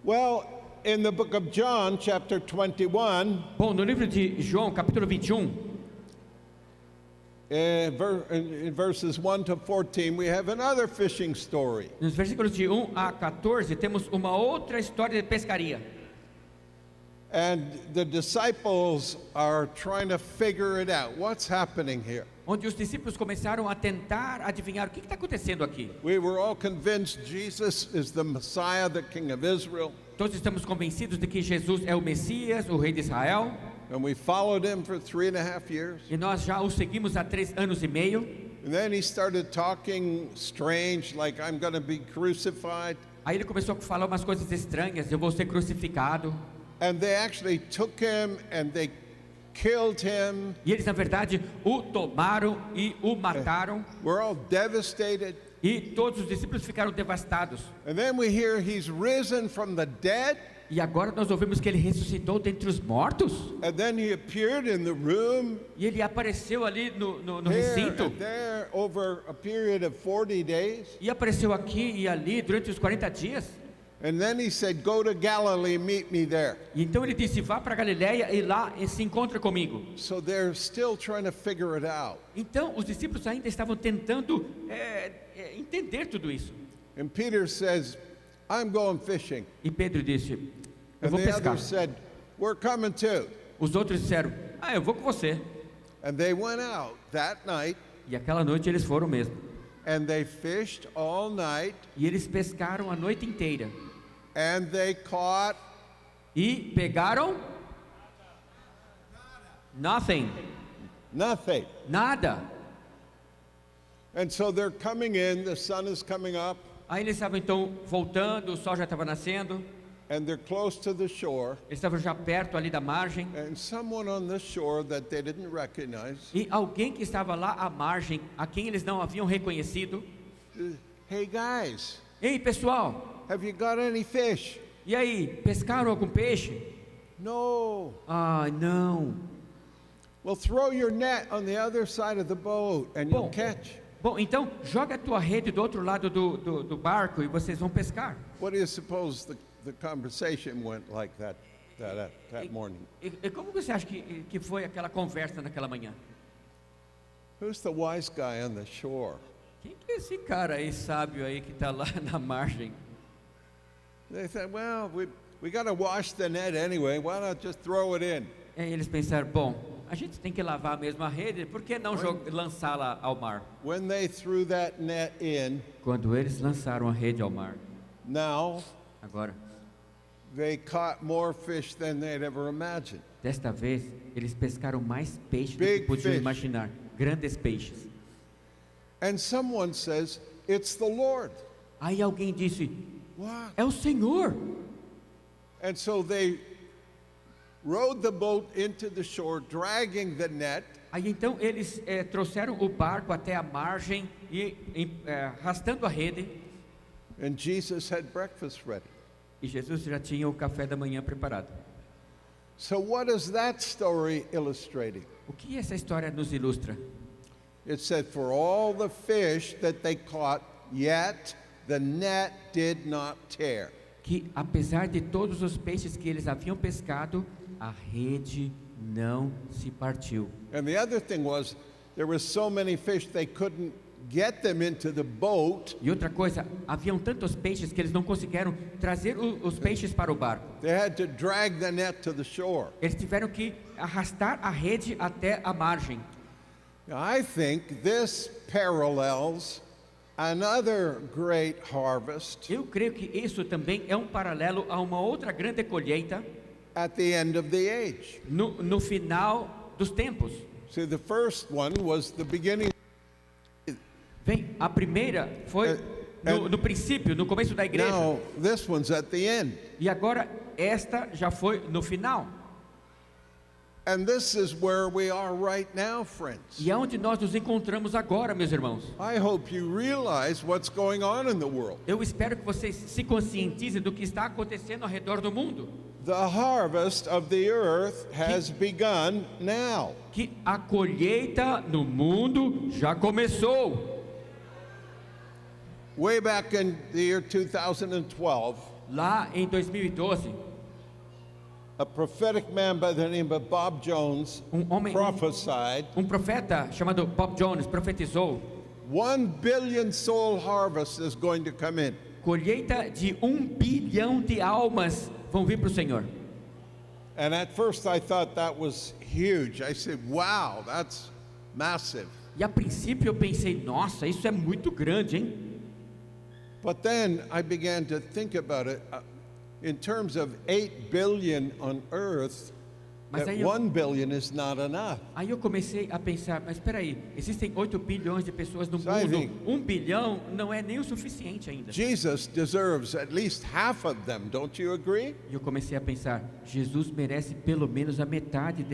A: Well, in the book of John, chapter 21,
B: Bom, no livro de João, capítulo 21,
A: in verses 1 to 14, we have another fishing story.
B: nos versículos de 1 a 14, temos uma outra história de pescaria.
A: And the disciples are trying to figure it out. What's happening here?
B: Onde os discípulos começaram a tentar adivinhar o que está acontecendo aqui.
A: We were all convinced Jesus is the Messiah, the King of Israel,
B: Todos estamos convencidos de que Jesus é o Messias, o Rei de Israel,
A: and we followed him for 3.5 years.
B: e nós já o seguimos há 3 anos e meio.
A: And then he started talking strange, like, I'm going to be crucified.
B: Aí ele começou a falar umas coisas estranhas: eu vou ser crucificado.
A: And they actually took him and they killed him.
B: E eles, na verdade, o tomaram e o mataram.
A: We're all devastated.
B: E todos os discípulos ficaram devastados.
A: And then we hear he's risen from the dead.
B: E agora nós ouvimos que ele ressuscitou dentre os mortos.
A: And then he appeared in the room
B: E ele apareceu ali no
A: here
B: recinto.
A: and there over a period of 40 days.
B: E apareceu aqui e ali durante os 40 dias.
A: And then he said, go to Galilee, meet me there.
B: E então ele disse: vá para Galileia e lá se encontra comigo.
A: So they're still trying to figure it out.
B: Então os discípulos ainda estavam tentando entender tudo isso.
A: And Peter says, I'm going fishing.
B: E Pedro disse: eu
A: And
B: vou
A: the
B: pescar.
A: others said, we're coming too.
B: Os outros disseram: eu vou com você.
A: And they went out that night
B: E aquela noite eles foram mesmo.
A: and they fished all night
B: E eles pescaram a noite inteira.
A: and they caught
B: E pegaram nothing,
A: nothing.
B: nada.
A: And so they're coming in, the sun is coming up,
B: Aí eles estavam então voltando, o sol já estava nascendo,
A: and they're close to the shore.
B: eles estavam já perto ali da margem.
A: And someone on the shore that they didn't recognize,
B: E alguém que estava lá à margem, a quem eles não haviam reconhecido:
A: hey guys,
B: ei pessoal,
A: have you got any fish?
B: e aí, pescaram algum peixe?
A: No.
B: Ah, não.
A: Well, throw your net on the other side of the boat and you'll
B: Bom.
A: catch.
B: Bom, então joga a tua rede do outro lado do barco e vocês vão pescar.
A: What do you suppose the conversation went like that morning?
B: E como você acha que foi aquela conversa naquela manhã?
A: Who's the wise guy on the shore?
B: Quem que é esse cara aí sábio aí que está lá na margem?
A: They said, well, we got to wash the net anyway. Why not just throw it in?
B: Aí eles pensaram, bom, a gente tem que lavar mesmo a rede, por que não lançá-la ao mar?
A: When they threw that net in,
B: Quando eles lançaram a rede ao mar,
A: now
B: agora,
A: they caught more fish than they'd ever imagined.
B: desta vez, eles pescaram mais peixes do
A: Big
B: que podiam
A: fish.
B: imaginar. Grandes peixes.
A: And someone says, it's the Lord.
B: Aí alguém disse,
A: What?
B: é o Senhor.
A: And so they rowed the boat into the shore, dragging the net.
B: Aí então eles trouxeram o barco até a margem e arrastando a rede.
A: And Jesus had breakfast ready.
B: E Jesus já tinha o café da manhã preparado.
A: So what is that story illustrating?
B: O que essa história nos ilustra?
A: It said, for all the fish that they caught, yet the net did not tear.
B: Que apesar de todos os peixes que eles haviam pescado, a rede não se partiu.
A: And the other thing was, there were so many fish they couldn't get them into the boat.
B: E outra coisa, haviam tantos peixes que eles não conseguiram trazer os peixes para o barco.
A: They had to drag the net to the shore.
B: Eles tiveram que arrastar a rede até a margem.
A: Now, I think this parallels another great harvest
B: Eu creio que isso também é um paralelo a uma outra grande colheita
A: at the end of the age.
B: no final dos tempos.
A: See, the first one was the beginning.
B: Vem, a primeira foi no princípio, no começo da igreja.
A: Now, this one's at the end.
B: E agora esta já foi no final.
A: And this is where we are right now, friends.
B: E é onde nós nos encontramos agora, meus irmãos.
A: I hope you realize what's going on in the world.
B: Eu espero que vocês se conscientizem do que está acontecendo ao redor do mundo.
A: The harvest of the earth has begun now.
B: Que a colheita no mundo já começou.
A: Way back in the year 2012,
B: Lá em 2012,
A: a prophetic man by the name of Bob Jones
B: homem,
A: prophesied
B: profeta chamado Bob Jones profetizou
A: 1 billion soul harvest is going to come in.
B: colheita de 1 bilhão de almas vão vir para o Senhor.
A: And at first I thought that was huge. I said, wow, that's massive.
B: E a princípio eu pensei, nossa, isso é muito grande, hein?
A: But then I began to think about it in terms of 8 billion on earth,
B: Mas
A: that
B: aí eu-
A: 1 billion is not enough.
B: Aí eu comecei a pensar, mas espera aí, existem 8 bilhões de pessoas no
A: Sabe,
B: mundo, 1 bilhão não é nem o suficiente ainda.
A: Jesus deserves at least half of them, don't you agree?
B: E eu comecei a pensar, Jesus merece pelo menos a metade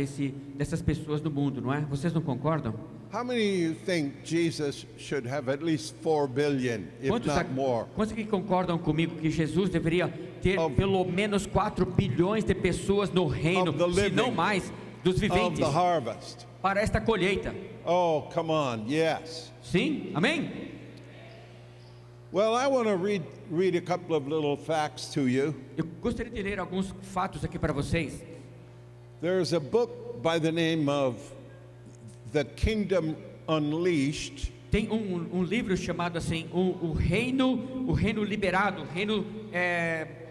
B: dessas pessoas no mundo, não é? Vocês não concordam?
A: How many of you think Jesus should have at least 4 billion, if not more?
B: Quantos que concordam comigo que Jesus deveria ter
A: Of-
B: pelo menos 4 bilhões de pessoas no reino,
A: Of the
B: se
A: living.
B: não mais, dos
A: Of
B: viventes,
A: the harvest?
B: para esta colheita?
A: Oh, come on, yes.
B: Sim? Amém?
A: Well, I want to read a couple of little facts to you.
B: Eu gostaria de ler alguns fatos aqui para vocês.
A: There's a book by the name of The Kingdom Unleashed.
B: Tem um livro chamado assim, o reino liberado, o reino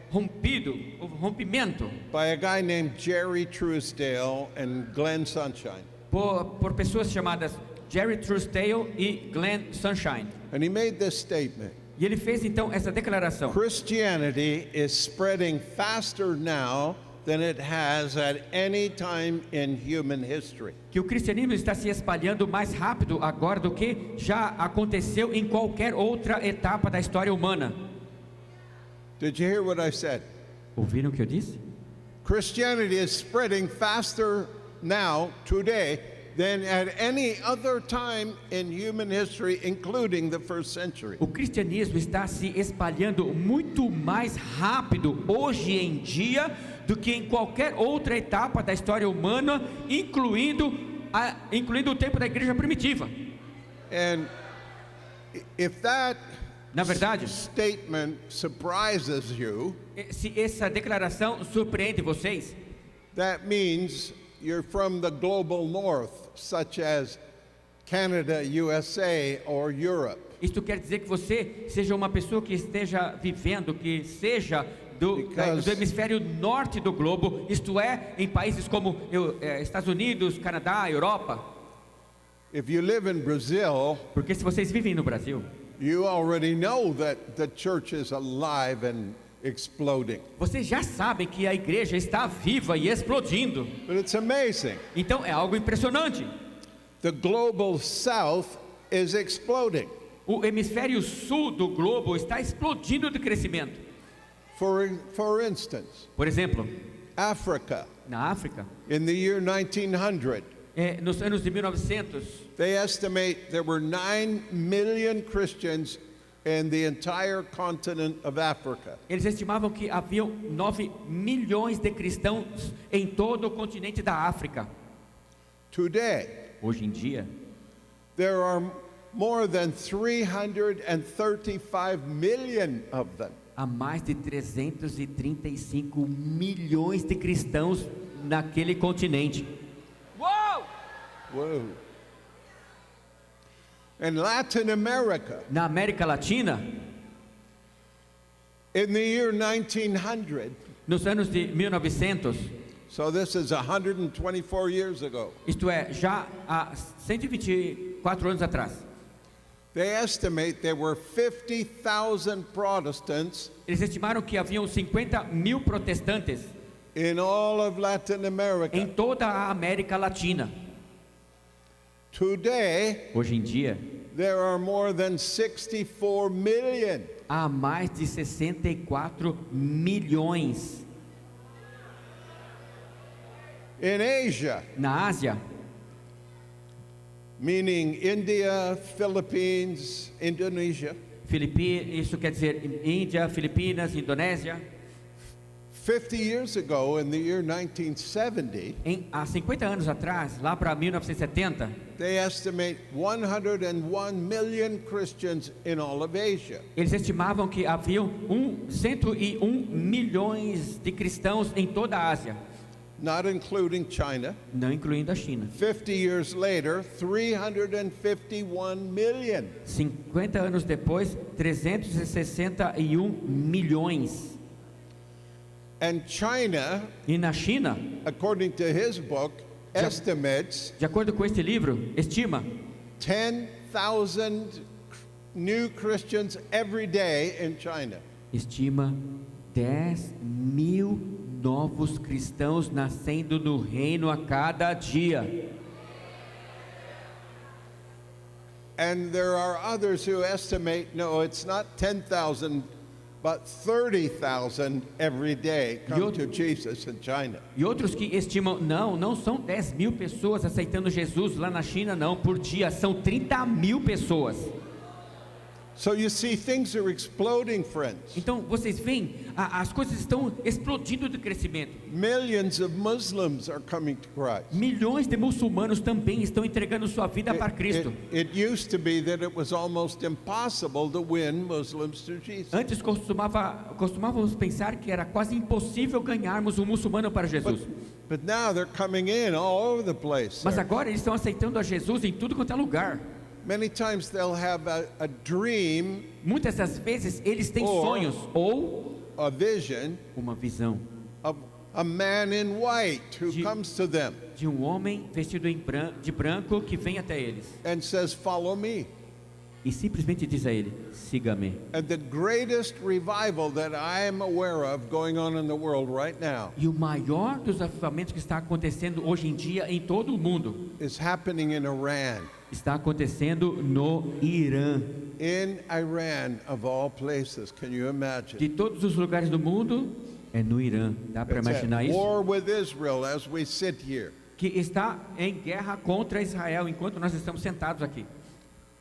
B: rompido, o rompimento,
A: By a guy named Jerry Truesdale and Glenn Sunshine.
B: por pessoas chamadas Jerry Truesdale e Glenn Sunshine.
A: And he made this statement.
B: E ele fez então essa declaração.
A: Christianity is spreading faster now than it has at any time in human history.
B: Que o cristianismo está se espalhando mais rápido agora do que já aconteceu em qualquer outra etapa da história humana.
A: Did you hear what I said?
B: Ouviram o que eu disse?
A: Christianity is spreading faster now, today, than at any other time in human history, including the first century.
B: O cristianismo está se espalhando muito mais rápido hoje em dia do que em qualquer outra etapa da história humana, incluindo o tempo da igreja primitiva.
A: And if that
B: Na verdade,
A: statement surprises you,
B: se essa declaração surpreende vocês,
A: that means you're from the global north, such as Canada, USA, or Europe.
B: isto quer dizer que você seja uma pessoa que esteja vivendo, que seja do hemisfério norte do globo, isto é, em países como Estados Unidos, Canadá, Europa.
A: If you live in Brazil,
B: Porque se vocês vivem no Brasil,
A: you already know that the church is alive and exploding.
B: vocês já sabem que a igreja está viva e explodindo.
A: But it's amazing.
B: Então é algo impressionante.
A: The global south is exploding.
B: O hemisfério sul do globo está explodindo de crescimento.
A: For instance,
B: Por exemplo,
A: Africa,
B: na África,
A: in the year 1900,
B: nos anos de 1900,
A: they estimate there were 9 million Christians in the entire continent of Africa.
B: eles estimavam que haviam 9 milhões de cristãos em todo o continente da África.
A: Today,
B: Hoje em dia,
A: there are more than 335 million of them.
B: há mais de 335 milhões de cristãos naquele continente. Uou!
A: Whoa. In Latin America,
B: Na América Latina,
A: in the year 1900,
B: nos anos de 1900,
A: so this is 124 years ago,
B: isto é, já há 124 anos atrás,
A: they estimate there were 50,000 Protestants
B: eles estimaram que haviam 50 mil protestantes
A: in all of Latin America.
B: em toda a América Latina.
A: Today,
B: Hoje em dia,
A: there are more than 64 million.
B: há mais de 64 milhões.
A: In Asia,
B: Na Ásia,
A: meaning India, Philippines, Indonesia,
B: isso quer dizer Índia, Filipinas, Indonésia.
A: 50 years ago, in the year 1970,
B: Há 50 anos atrás, lá para 1970,
A: they estimate 101 million Christians in all of Asia.
B: eles estimavam que haviam 101 milhões de cristãos em toda a Ásia,
A: Not including China.
B: não incluindo a China.
A: 50 years later, 351 million.
B: 50 anos depois, 361 milhões.
A: And China,
B: E na China,
A: according to his book, estimates
B: de acordo com este livro, estima
A: 10,000 new Christians every day in China.
B: 10 mil novos cristãos nascendo no reino a cada dia.
A: And there are others who estimate, no, it's not 10,000, but 30,000 every day come to Jesus in China.
B: E outros que estimam, não são 10 mil pessoas aceitando Jesus lá na China, não, por dia, são 30 mil pessoas.
A: So you see, things are exploding, friends.
B: Então, vocês veem, as coisas estão explodindo de crescimento.
A: Millions of Muslims are coming to Christ.
B: Milhões de muçulmanos também estão entregando sua vida para Cristo.
A: It used to be that it was almost impossible to win Muslims to Jesus.
B: Antes costumávamos pensar que era quase impossível ganharmos um muçulmano para Jesus.
A: But now they're coming in all over the place.
B: Mas agora eles estão aceitando a Jesus em tudo quanto é lugar.
A: Many times they'll have a dream,
B: Muitas das vezes eles têm
A: Or-
B: sonhos ou
A: a vision
B: uma visão
A: of a man in white who
B: De-
A: comes to them
B: de um homem vestido de branco que vem até eles
A: and says, "Follow me."
B: e simplesmente diz a ele: siga-me.
A: And the greatest revival that I am aware of going on in the world right now
B: E o maior dos avivamentos que está acontecendo hoje em dia em todo o mundo
A: is happening in Iran.
B: está acontecendo no Irã.
A: In Iran, of all places, can you
B: De
A: imagine?
B: todos os lugares do mundo, é no Irã. Dá para
A: It's at
B: imaginar isso?
A: war with Israel as we sit here.
B: Que está em guerra contra Israel enquanto nós estamos sentados aqui.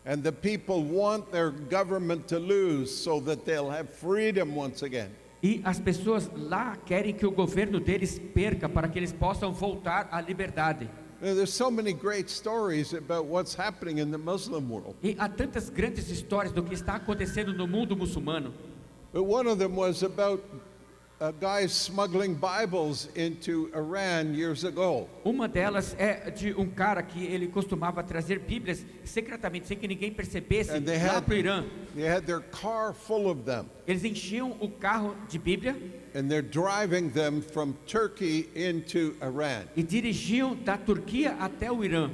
A: And the people want their government to lose so that they'll have freedom once again.
B: E as pessoas lá querem que o governo deles perca para que eles possam voltar à liberdade.
A: There's so many great stories about what's happening in the Muslim world.
B: E há tantas grandes histórias do que está acontecendo no mundo muçulmano.
A: But one of them was about guys smuggling Bibles into Iran years ago.
B: Uma delas é de um cara que ele costumava trazer Bíblias secretamente, sem que ninguém percebesse,
A: And
B: lá para o Irã.
A: they had their car full of them.
B: Eles enchiam o carro de Bíblia
A: And they're driving them from Turkey into Iran.
B: e dirigiam da Turquia até o Irã.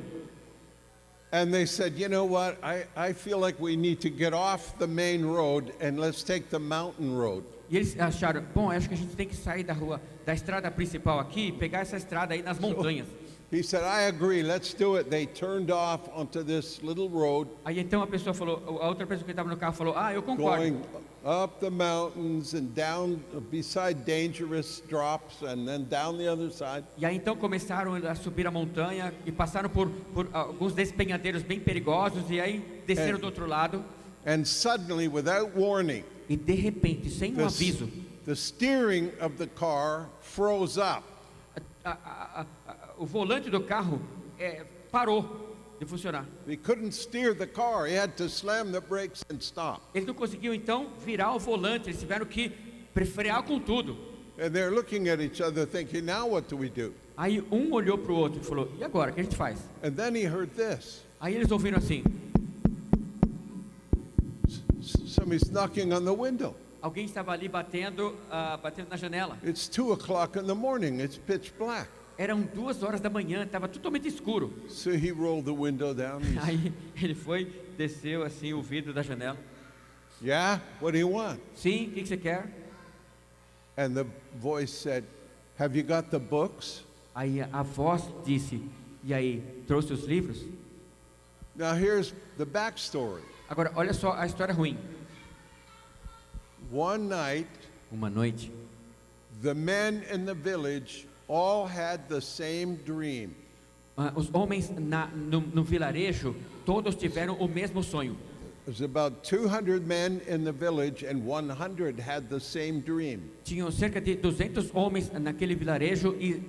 A: And they said, you know what, I feel like we need to get off the main road and let's take the mountain road.
B: E eles acharam, bom, acho que a gente tem que sair da rua, da estrada principal aqui e pegar essa estrada aí nas montanhas.
A: He said, I agree, let's do it. They turned off onto this little road,
B: Aí então a pessoa falou, a outra pessoa que estava no carro falou, eu concordo.
A: going up the mountains and down beside dangerous drops and then down the other side.
B: E aí então começaram a subir a montanha e passaram por alguns despenhadeiros bem perigosos e aí desceram do outro lado.
A: And suddenly, without warning,
B: E de repente, sem um
A: the,
B: aviso,
A: the steering of the car froze up.
B: o volante do carro parou de funcionar.
A: He couldn't steer the car. He had to slam the brakes and stop.
B: Eles não conseguiam então virar o volante, eles tiveram que frear com tudo.
A: And they're looking at each other thinking, now what do we do?
B: Aí um olhou para o outro e falou, e agora, o que a gente faz?
A: And then he heard this.
B: Aí eles ouviram assim,
A: Somebody's knocking on the window.
B: alguém estava ali batendo na janela.
A: It's 2:00 in the morning. It's pitch black.
B: Eram 2 horas da manhã, estava totalmente escuro.
A: So he rolled the window down.
B: Aí ele foi, desceu assim o vidro da janela.
A: Yeah, what do you want?
B: Sim, o que você quer?
A: And the voice said, have you got the books?
B: Aí a voz disse, e aí, trouxe os livros?
A: Now here's the backstory.
B: Agora, olha só a história ruim.
A: One night,
B: Uma noite,
A: the men in the village all had the same dream.
B: os homens no vilarejo, todos tiveram o mesmo sonho.
A: There's about 200 men in the village and 100 had the same dream.
B: Tinham cerca de 200 homens naquele vilarejo e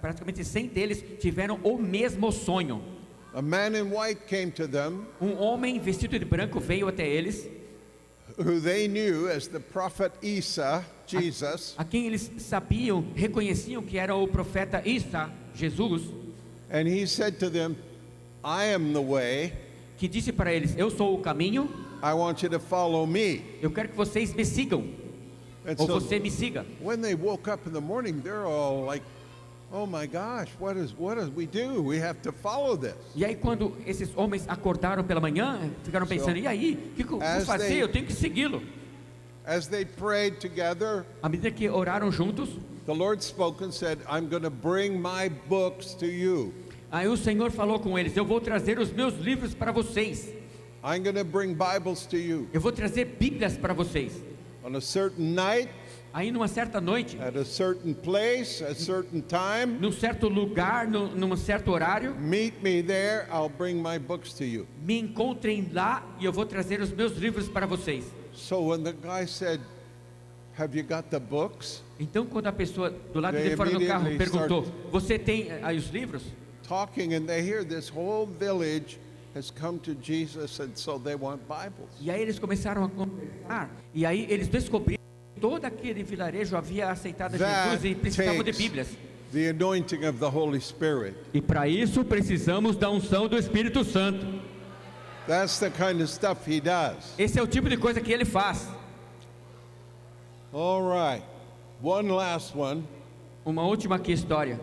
B: praticamente 100 deles tiveram o mesmo sonho.
A: A man in white came to them,
B: Um homem vestido de branco veio até eles,
A: who they knew as the prophet Isa, Jesus,
B: a quem eles sabiam, reconheciam que era o profeta Isa, Jesus,
A: and he said to them, I am the way.
B: que disse para eles, eu sou o caminho,
A: I want you to follow me.
B: eu quero que vocês me sigam,
A: And
B: ou
A: so
B: você me siga.
A: when they woke up in the morning, they're all like, oh my gosh, what does we do? We have to follow this.
B: E aí quando esses homens acordaram pela manhã, ficaram pensando, e aí, o que eu vou
A: As
B: fazer?
A: they-
B: Eu tenho que segui-lo.
A: As they prayed together,
B: À medida que oraram juntos,
A: the Lord spoke and said, I'm going to bring my books to you.
B: aí o Senhor falou com eles, eu vou trazer os meus livros para vocês.
A: I'm going to bring Bibles to you.
B: Eu vou trazer Bíblias para vocês.
A: On a certain night,
B: Aí numa certa noite,
A: at a certain place, at a certain time,
B: num certo lugar, num certo horário,
A: meet me there, I'll bring my books to you.
B: me encontrem lá e eu vou trazer os meus livros para vocês.
A: So when the guy said, have you got the books?
B: Então quando a pessoa do lado
A: They
B: de fora do carro
A: immediately
B: perguntou, você tem aí os livros?
A: Talking, and they hear this whole village has come to Jesus, and so they want Bibles.
B: E aí eles começaram a conversar, e aí eles descobriram que todo aquele vilarejo havia aceitado
A: That
B: Jesus e precisavam de
A: takes
B: Bíblias.
A: the anointing of the Holy Spirit.
B: E para isso precisamos da unção do Espírito Santo.
A: That's the kind of stuff he does.
B: Esse é o tipo de coisa que ele faz.
A: All right. One last one.
B: Uma última aqui história.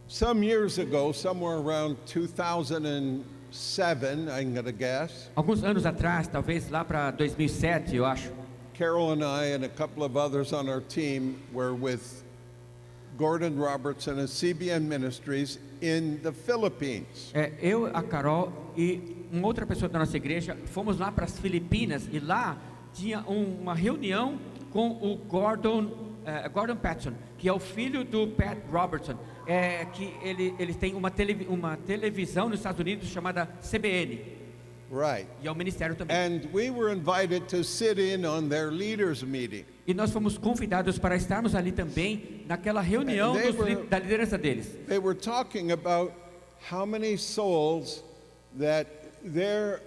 A: Some years ago, somewhere around 2006 I'm going to guess,
B: Alguns anos atrás, talvez lá para 2007, eu acho.
A: Carol and I and a couple of others on our team were with Gordon Robertson and CBN Ministries in the Philippines.
B: Eu, a Carol e uma outra pessoa da nossa igreja fomos lá para as Filipinas e lá tinha uma reunião com o Gordon Patson, que é o filho do Pat Robertson, que ele tem uma televisão nos Estados Unidos chamada CBN.
A: Right.
B: E é o ministério também.
A: And we were invited to sit in on their leaders meeting.
B: E nós fomos convidados para estarmos ali também naquela reunião da liderança deles.
A: They were talking about how many souls that their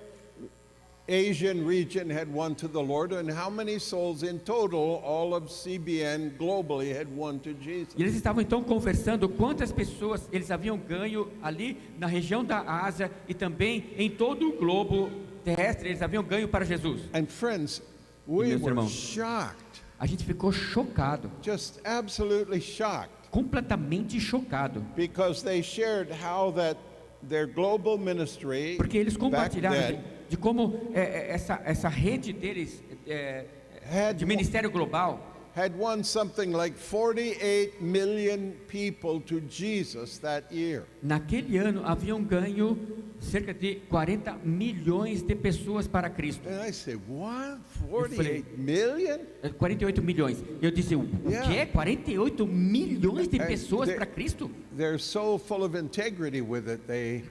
A: Asian region had won to the Lord and how many souls in total all of CBN globally had won to Jesus.
B: E eles estavam então conversando quantas pessoas eles haviam ganho ali na região da Ásia e também em todo o globo terrestre, eles haviam ganho para Jesus.
A: And friends, we
B: meus
A: were
B: irmãos,
A: shocked,
B: A gente ficou chocado,
A: just absolutely shocked,
B: completamente chocado,
A: because they shared how that their global ministry
B: porque eles
A: back
B: compartilharam
A: then
B: de como essa rede deles de ministério global
A: had won something like 48 million people to Jesus that year.
B: naquele ano haviam ganho cerca de 40 milhões de pessoas para Cristo.
A: And I said, what? 48 million?
B: 48 milhões. Eu disse, o quê? 48 milhões de pessoas para Cristo?
A: They're so full of integrity with it. They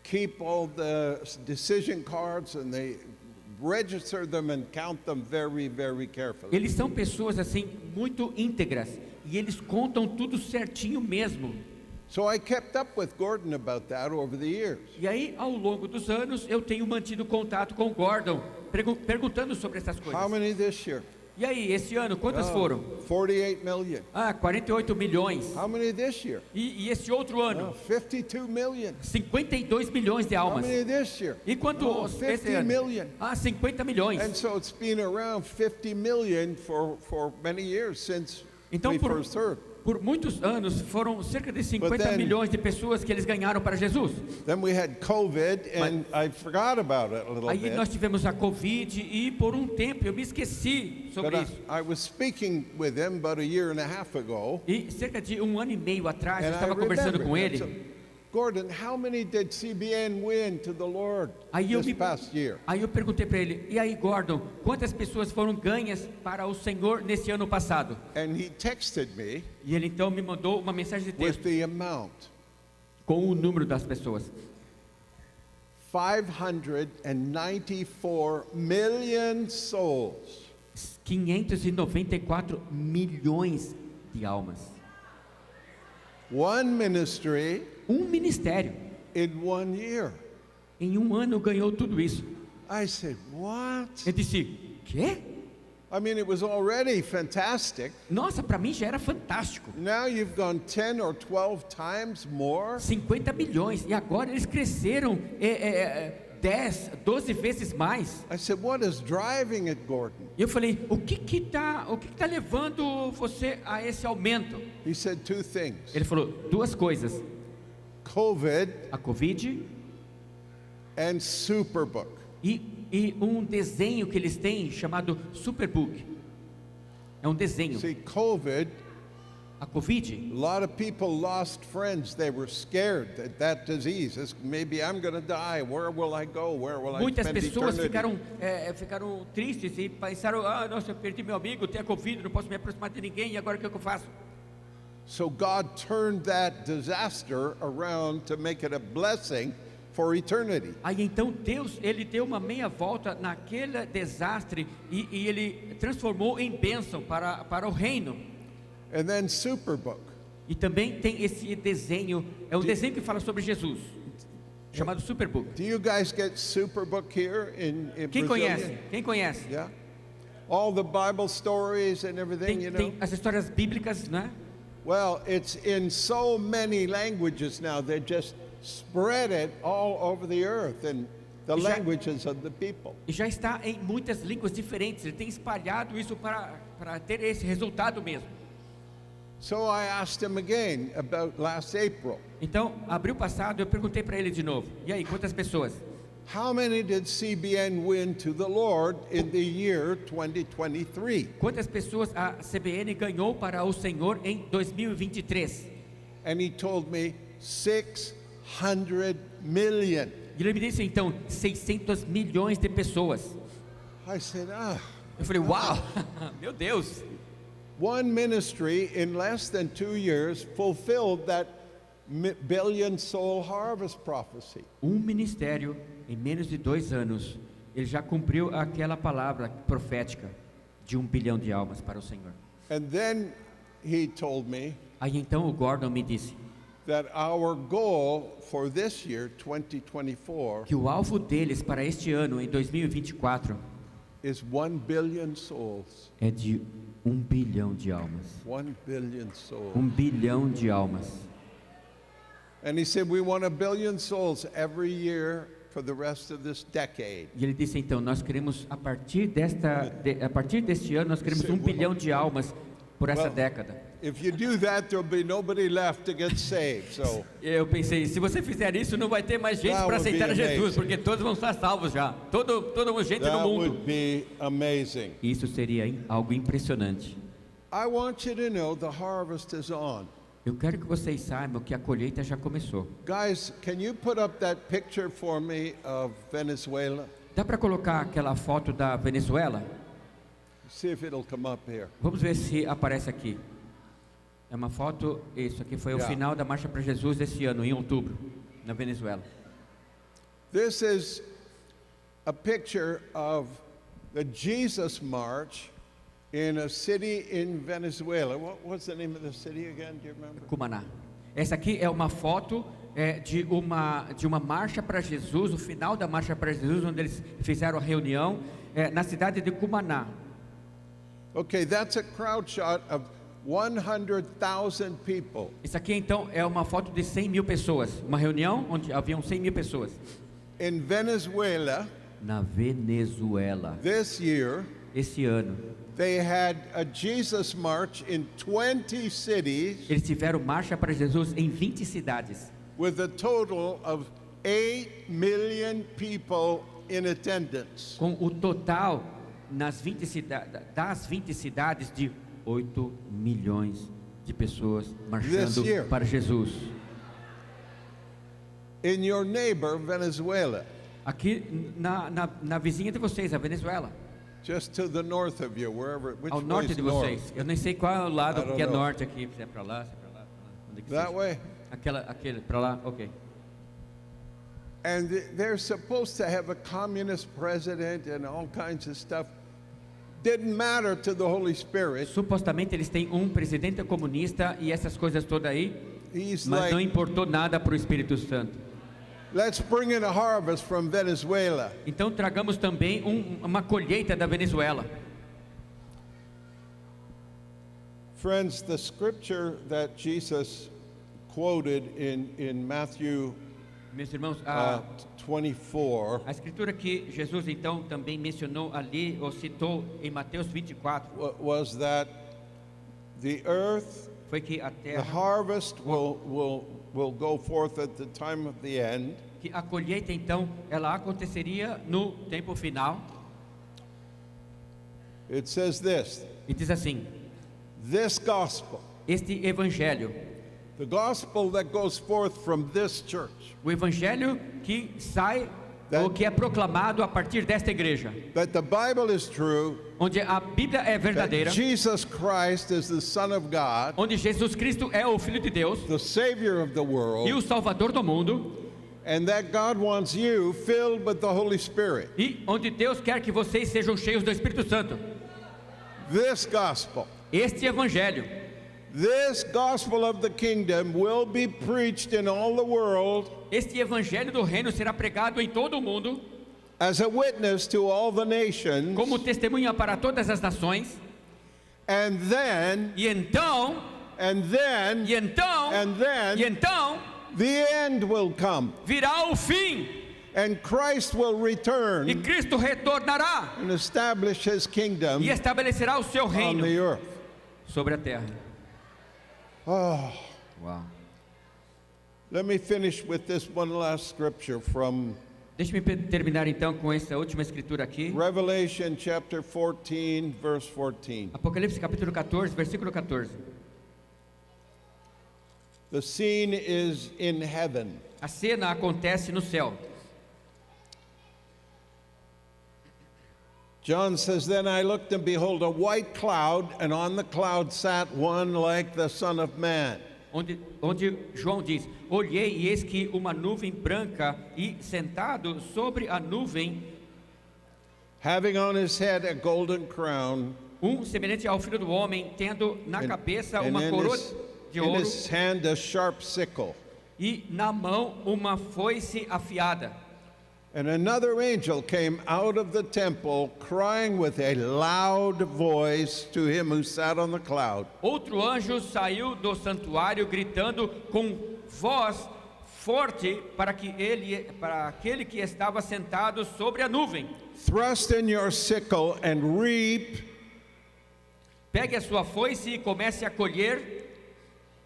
A: keep all the decision cards and they register them and count them very, very carefully.
B: Eles são pessoas assim muito íntegras e eles contam tudo certinho mesmo.
A: So I kept up with Gordon about that over the years.
B: E aí, ao longo dos anos, eu tenho mantido contato com o Gordon, perguntando sobre essas coisas.
A: How many this year?
B: E aí, esse ano, quantas foram?
A: 48 million.
B: 48 milhões.
A: How many this year?
B: E esse outro ano?
A: 52 million.
B: 52 milhões de
A: How
B: almas.
A: many this year?
B: E quanto esse
A: 50
B: ano?
A: million.
B: 50 milhões.
A: And so it's been around 50 million for many years since
B: Então,
A: we first heard.
B: por muitos anos, foram cerca de 50
A: But then-
B: milhões de pessoas que eles ganharam para Jesus.
A: Then we had COVID, and I forgot about it a little
B: Aí
A: bit.
B: nós tivemos a Covid e por um tempo eu me esqueci sobre
A: But
B: isso.
A: I was speaking with him about a year and a half ago,
B: E cerca de um ano e meio atrás, eu
A: and I
B: estava conversando com
A: remembered.
B: ele.
A: So, Gordon, how many did CBN win to the Lord this past year?
B: Aí eu perguntei para ele, e aí Gordon, quantas pessoas foram ganhas para o Senhor nesse ano passado?
A: And he texted me
B: E ele então me mandou uma mensagem de
A: with
B: texto
A: the amount.
B: com o número das pessoas.
A: 594 million souls.
B: 594 milhões de almas.
A: One ministry
B: Um ministério,
A: in 1 year.
B: em um ano ganhou tudo isso.
A: I said, what?
B: Eu disse, quê?
A: I mean, it was already fantastic.
B: Nossa, para mim já era fantástico.
A: Now you've gone 10 or 12 times more.
B: 50 milhões. E agora eles cresceram 10, 12 vezes mais.
A: I said, what is driving it, Gordon?
B: E eu falei, o que tá levando você a esse aumento?
A: He said two things.
B: Ele falou duas coisas:
A: COVID
B: a Covid
A: and Superbook.
B: e um desenho que eles têm chamado Superbook. É um desenho.
A: See, COVID,
B: A Covid,
A: a lot of people lost friends. They were scared that disease. Maybe I'm going to die. Where will I go? Where will I
B: muitas
A: spend
B: pessoas
A: eternity?
B: ficaram tristes e pensaram, nossa, eu perdi meu amigo, tem a Covid, não posso me aproximar de ninguém, e agora o que eu faço?
A: So God turned that disaster around to make it a blessing for eternity.
B: Aí então Deus, ele deu uma meia volta naquele desastre e ele transformou em bênção para o reino.
A: And then Superbook.
B: E também tem esse desenho, é um desenho que fala sobre Jesus, chamado Superbook.
A: Do you guys get Superbook here in
B: Quem
A: Brazilian?
B: conhece? Quem conhece?
A: Yeah. All the Bible stories and everything, you know.
B: Tem as histórias bíblicas, né?
A: Well, it's in so many languages now. They just spread it all over the earth and the languages of the people.
B: E já está em muitas línguas diferentes. Ele tem espalhado isso para ter esse resultado mesmo.
A: So I asked him again about last April.
B: Então, abril passado, eu perguntei para ele de novo. E aí, quantas pessoas?
A: How many did CBN win to the Lord in the year 2023?
B: Quantas pessoas a CBN ganhou para o Senhor em 2023?
A: And he told me 600 million.
B: E ele me disse então 600 milhões de pessoas.
A: I said,
B: Eu falei, uau, meu Deus.
A: one ministry in less than 2 years fulfilled that billion soul harvest prophecy.
B: Um ministério, em menos de 2 anos, ele já cumpriu aquela palavra profética de 1 bilhão de almas para o Senhor.
A: And then he told me
B: Aí então o Gordon me disse
A: that our goal for this year, 2024,
B: que o alvo deles para este ano, em 2024,
A: is 1 billion souls.
B: é de 1 bilhão de almas.
A: 1 billion souls.
B: 1 bilhão de almas.
A: And he said, we want 1 billion souls every year for the rest of this decade.
B: E ele disse então, nós queremos a partir deste ano, nós queremos 1 bilhão de almas por essa década.
A: If you do that, there'll be nobody left to get saved. So
B: Eu pensei, se você fizer isso, não vai ter mais gente
A: That
B: para
A: would be
B: aceitar Jesus,
A: amazing.
B: porque todos vão estar salvos já. Toda gente no
A: that
B: mundo.
A: would be amazing.
B: Isso seria algo impressionante.
A: I want you to know the harvest is on.
B: Eu quero que vocês saibam que a colheita já começou.
A: Guys, can you put up that picture for me of Venezuela?
B: Dá para colocar aquela foto da Venezuela?
A: See if it'll come up here.
B: Vamos ver se aparece aqui. É uma foto, isso aqui foi o
A: Yeah.
B: final da Marcha para Jesus desse ano, em outubro, na Venezuela.
A: This is a picture of the Jesus March in a city in Venezuela. What's the name of the city again? Do you remember?
B: Cumaná. Essa aqui é uma foto de uma marcha para Jesus, o final da marcha para Jesus, onde eles fizeram a reunião na cidade de Cumaná.
A: Okay, that's a crowd shot of 100,000 people.
B: Isso aqui então é uma foto de 100 mil pessoas, uma reunião onde haviam 100 mil pessoas.
A: In Venezuela,
B: Na Venezuela,
A: this year,
B: esse ano,
A: they had a Jesus March in 20 cities
B: eles tiveram marcha para Jesus em 20 cidades,
A: with a total of 8 million people in attendance.
B: com o total das 20 cidades de 8 milhões de pessoas marchando
A: This year.
B: para Jesus.
A: In your neighbor, Venezuela,
B: Aqui na vizinha de vocês, a Venezuela,
A: just to the north of you, which
B: ao
A: way
B: norte
A: is
B: de
A: north?
B: vocês. Eu nem sei qual é o lado
A: I don't
B: que é
A: know.
B: norte aqui, se é para lá, se é para lá, onde que
A: That
B: seja.
A: way?
B: Aquele para lá, ok.
A: And they're supposed to have a communist president and all kinds of stuff. Didn't matter to the Holy Spirit.
B: Supostamente eles têm um presidente comunista e essas coisas todas aí,
A: He's
B: mas não
A: like,
B: importou nada para o Espírito Santo.
A: let's bring in a harvest from Venezuela.
B: Então tragamos também uma colheita da Venezuela.
A: Friends, the scripture that Jesus quoted in Matthew
B: Meus irmãos,
A: 24
B: a escritura que Jesus então também mencionou ali, ou citou em Mateus 24,
A: was that the earth,
B: foi que a
A: the
B: terra,
A: harvest will go forth at the time of the end.
B: que a colheita então, ela aconteceria no tempo final.
A: It says this,
B: E diz assim:
A: this gospel,
B: este evangelho,
A: the gospel that goes forth from this church,
B: o evangelho que sai,
A: That-
B: ou que é proclamado a partir desta igreja,
A: that the Bible is true,
B: onde a Bíblia é
A: that
B: verdadeira,
A: Jesus Christ is the Son of God,
B: onde Jesus Cristo é o Filho de Deus
A: the Savior of the
B: e
A: world,
B: o Salvador do mundo,
A: and that God wants you filled with the Holy Spirit.
B: e onde Deus quer que vocês sejam cheios do Espírito Santo.
A: This gospel,
B: Este evangelho,
A: this gospel of the kingdom will be preached in all the world
B: este evangelho do reino será pregado em todo o mundo,
A: as a witness to all the nations,
B: como testemunha para todas as nações,
A: and then,
B: e então,
A: and then,
B: e então,
A: and then,
B: e então,
A: the end will come,
B: virá o fim,
A: and Christ will
B: e
A: return
B: Cristo retornará,
A: and establish his kingdom
B: e estabelecerá o seu
A: on
B: reino
A: the earth.
B: sobre a terra.
A: Oh,
B: Uau.
A: let me finish with this one last scripture from
B: Deixe-me terminar então com essa última escritura aqui.
A: Revelation chapter 14, verse 14.
B: Apocalipse capítulo 14, versículo 14.
A: The scene is in heaven.
B: A cena acontece no céu.
A: John says, Then I looked and behold a white cloud, and on the cloud sat one like the Son of Man.
B: Onde João diz: olhei e eis que uma nuvem branca, e sentado sobre a nuvem,
A: having on his head a golden crown,
B: semelhante ao Filho do Homem, tendo na cabeça
A: and
B: uma coroa de
A: in
B: ouro
A: his hand a sharp sickle.
B: e na mão uma foice afiada.
A: And another angel came out of the temple, crying with a loud voice to him who sat on the cloud.
B: Outro anjo saiu do santuário gritando com voz forte para aquele que estava sentado sobre a nuvem:
A: Thrust in your sickle and reap,
B: pegue a sua foice e comece a colher,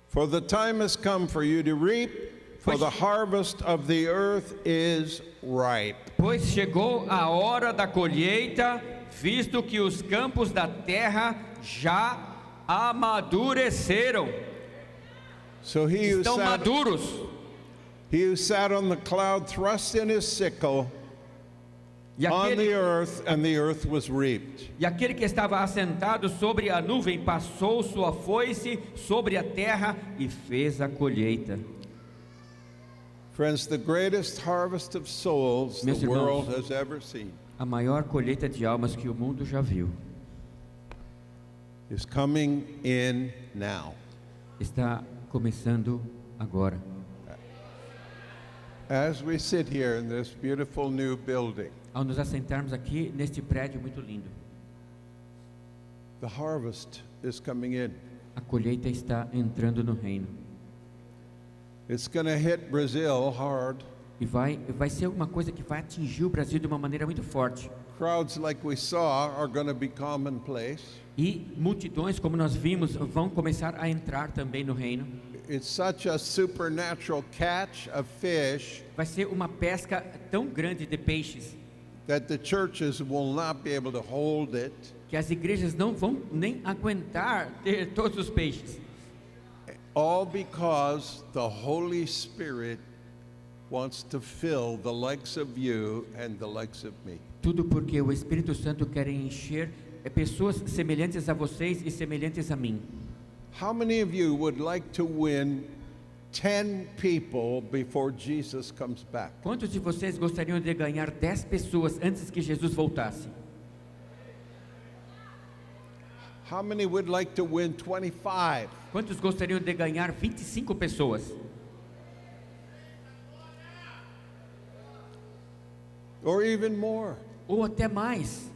A: for the time has come for you to reap, for the harvest of the earth is ripe.
B: pois chegou a hora da colheita, visto que os campos da terra já amadureceram.
A: So he
B: Estão maduros.
A: who sat on the cloud thrust in his sickle
B: E
A: on the
B: aquele,
A: earth, and the earth was reaped.
B: e aquele que estava assentado sobre a nuvem passou sua foice sobre a terra e fez a colheita.
A: Friends, the greatest harvest of souls
B: Meus
A: the
B: irmãos,
A: world has ever seen
B: A maior colheita de almas que o mundo já viu
A: is coming in now.
B: está começando agora.
A: As we sit here in this beautiful new building,
B: Ao nos assentarmos aqui neste prédio muito lindo,
A: the harvest is coming in.
B: a colheita está entrando no reino.
A: It's going to hit Brazil hard.
B: E vai ser alguma coisa que vai atingir o Brasil de uma maneira muito forte.
A: Crowds like we saw are going to be commonplace.
B: E multidões, como nós vimos, vão começar a entrar também no reino.
A: It's such a supernatural catch of fish
B: Vai ser uma pesca tão grande de peixes
A: that the churches will not be able to hold it.
B: que as igrejas não vão nem aguentar ter todos os peixes.
A: All because the Holy Spirit wants to fill the likes of you and the likes of me.
B: Tudo porque o Espírito Santo quer encher pessoas semelhantes a vocês e semelhantes a mim.
A: How many of you would like to win 10 people before Jesus comes back?
B: Quantos de vocês gostariam de ganhar 10 pessoas antes que Jesus voltasse?
A: How many would like to win 25?
B: Quantos gostariam de ganhar 25 pessoas?
A: Or even more?
B: Ou até mais?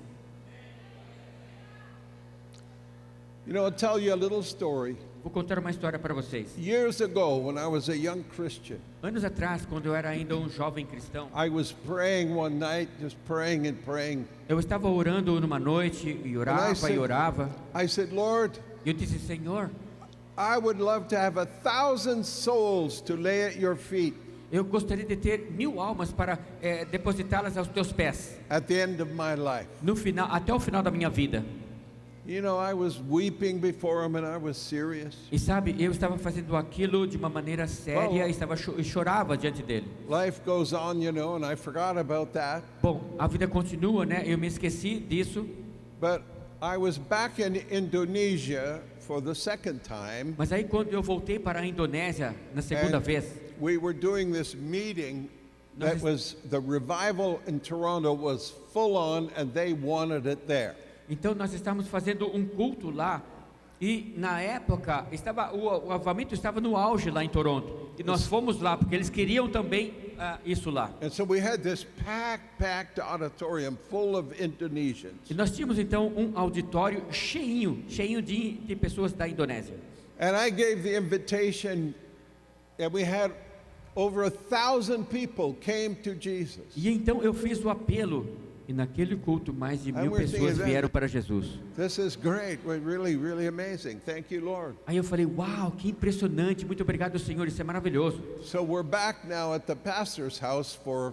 A: You know, I'll tell you a little story.
B: Vou contar uma história para vocês.
A: Years ago, when I was a young Christian,
B: Anos atrás, quando eu era ainda um jovem cristão,
A: I was praying one night, just praying and praying.
B: eu estava orando numa noite e orava e orava.
A: I said, Lord,
B: E eu disse: Senhor,
A: I would love to have 1,000 souls to lay at your feet
B: eu gostaria de ter 1000 almas para depositá-las aos teus pés
A: at the end of my life.
B: no final, até o final da minha vida.
A: You know, I was weeping before him and I was serious.
B: E sabe, eu estava fazendo aquilo de uma maneira séria,
A: Well,
B: e chorava diante dele.
A: Life goes on, you know, and I forgot about that.
B: Bom, a vida continua, né? Eu me esqueci disso.
A: But I was back in Indonesia for the second time.
B: Mas aí quando eu voltei para a Indonésia na segunda
A: And
B: vez,
A: we were doing this meeting that
B: Nós
A: was, the revival in Toronto was full on and they wanted it there.
B: então nós estávamos fazendo um culto lá e na época o avivamento estava no auge lá em Toronto e nós fomos lá porque eles queriam também isso lá.
A: And so we had this packed auditorium full of Indonesians.
B: E nós tínhamos então um auditório cheinho de pessoas da Indonésia.
A: And I gave the invitation and we had over 1,000 people came to Jesus.
B: E então eu fiz o apelo E naquele culto, mais de 1000
A: we're
B: pessoas
A: thinking,
B: vieram para Jesus.
A: This is great. We're really, really amazing. Thank you, Lord.
B: Aí eu falei, uau, que impressionante, muito obrigado, Senhor, isso é maravilhoso.
A: So we're back now at the pastor's house for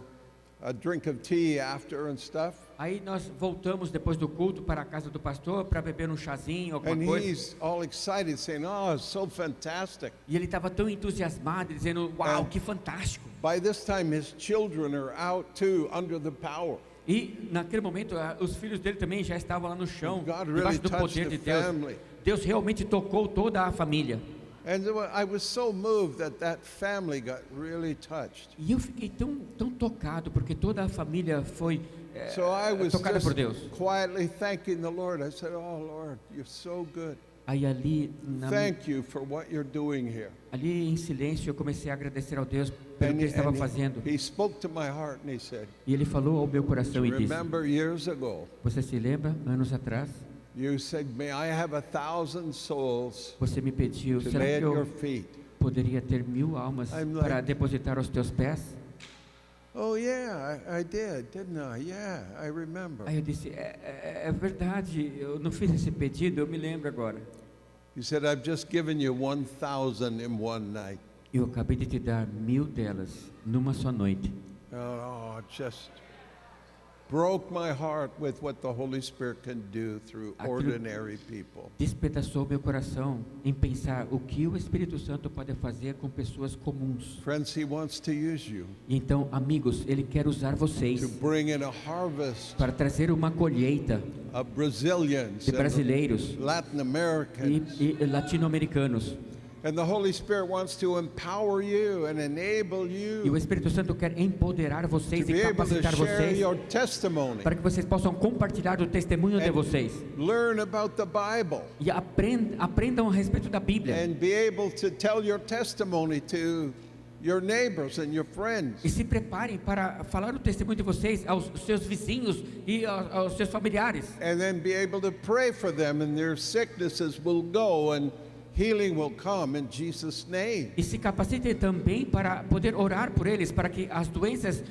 A: a drink of tea after and stuff.
B: Aí nós voltamos depois do culto para a casa do pastor para beber um chazinho, alguma
A: And
B: coisa.
A: he's all excited saying, oh, it's so fantastic.
B: E ele estava tão entusiasmado, dizendo, uau, que fantástico.
A: By this time, his children are out too, under the power.
B: E naquele momento, os filhos dele também já estavam lá no chão,
A: God really
B: debaixo do
A: touched
B: poder
A: the
B: de Deus.
A: family.
B: Deus realmente tocou toda a família.
A: And I was so moved that family got really touched.
B: E eu fiquei tão tocado, porque toda a família foi
A: So I was
B: tocada
A: just
B: por Deus.
A: quietly thanking the Lord. I said, oh, Lord, you're so good.
B: Aí ali,
A: Thank you for what you're doing here.
B: ali em silêncio, eu comecei a agradecer ao Deus pelo que ele estava fazendo.
A: He spoke to my heart and he said,
B: E ele falou ao meu coração e disse,
A: remember years ago,
B: você se lembra, anos atrás,
A: you said, may I have 1,000 souls
B: você me pediu,
A: to
B: será
A: lay
B: que
A: at your
B: eu
A: feet?
B: poderia ter 1000 almas
A: I'm
B: para
A: like-
B: depositar aos teus pés?
A: Oh yeah, I did, didn't I? Yeah, I remember.
B: Aí eu disse, é verdade, eu não fiz esse pedido, eu me lembro agora.
A: He said, I've just given you 1,000 in one night.
B: Eu acabei de te dar 1000 delas numa só noite.
A: Oh, it just broke my heart with what the Holy Spirit can do through
B: Aquilo-
A: ordinary people.
B: Despedaçou meu coração em pensar o que o Espírito Santo pode fazer com pessoas comuns.
A: Friends, He wants to use you
B: Então, amigos, Ele quer usar vocês
A: to bring in a harvest
B: para trazer uma colheita
A: of Brazilians
B: de
A: and
B: brasileiros
A: Latin Americans.
B: e latino-americanos.
A: And the Holy Spirit wants to empower you and enable
B: E o
A: you
B: Espírito Santo quer empoderar
A: to
B: vocês
A: be
B: e
A: able to
B: capacitar
A: share
B: vocês
A: your testimony,
B: para que vocês possam compartilhar o testemunho de
A: And-
B: vocês.
A: learn about the Bible,
B: E aprendam a respeito da Bíblia.
A: and be able to tell your testimony to your neighbors and your friends.
B: E se preparem para falar o testemunho de vocês aos seus vizinhos e aos seus familiares.
A: And then be able to pray for them, and their sicknesses will go and healing will come in Jesus' name.
B: E se capacitem também para poder orar por eles, para que as doenças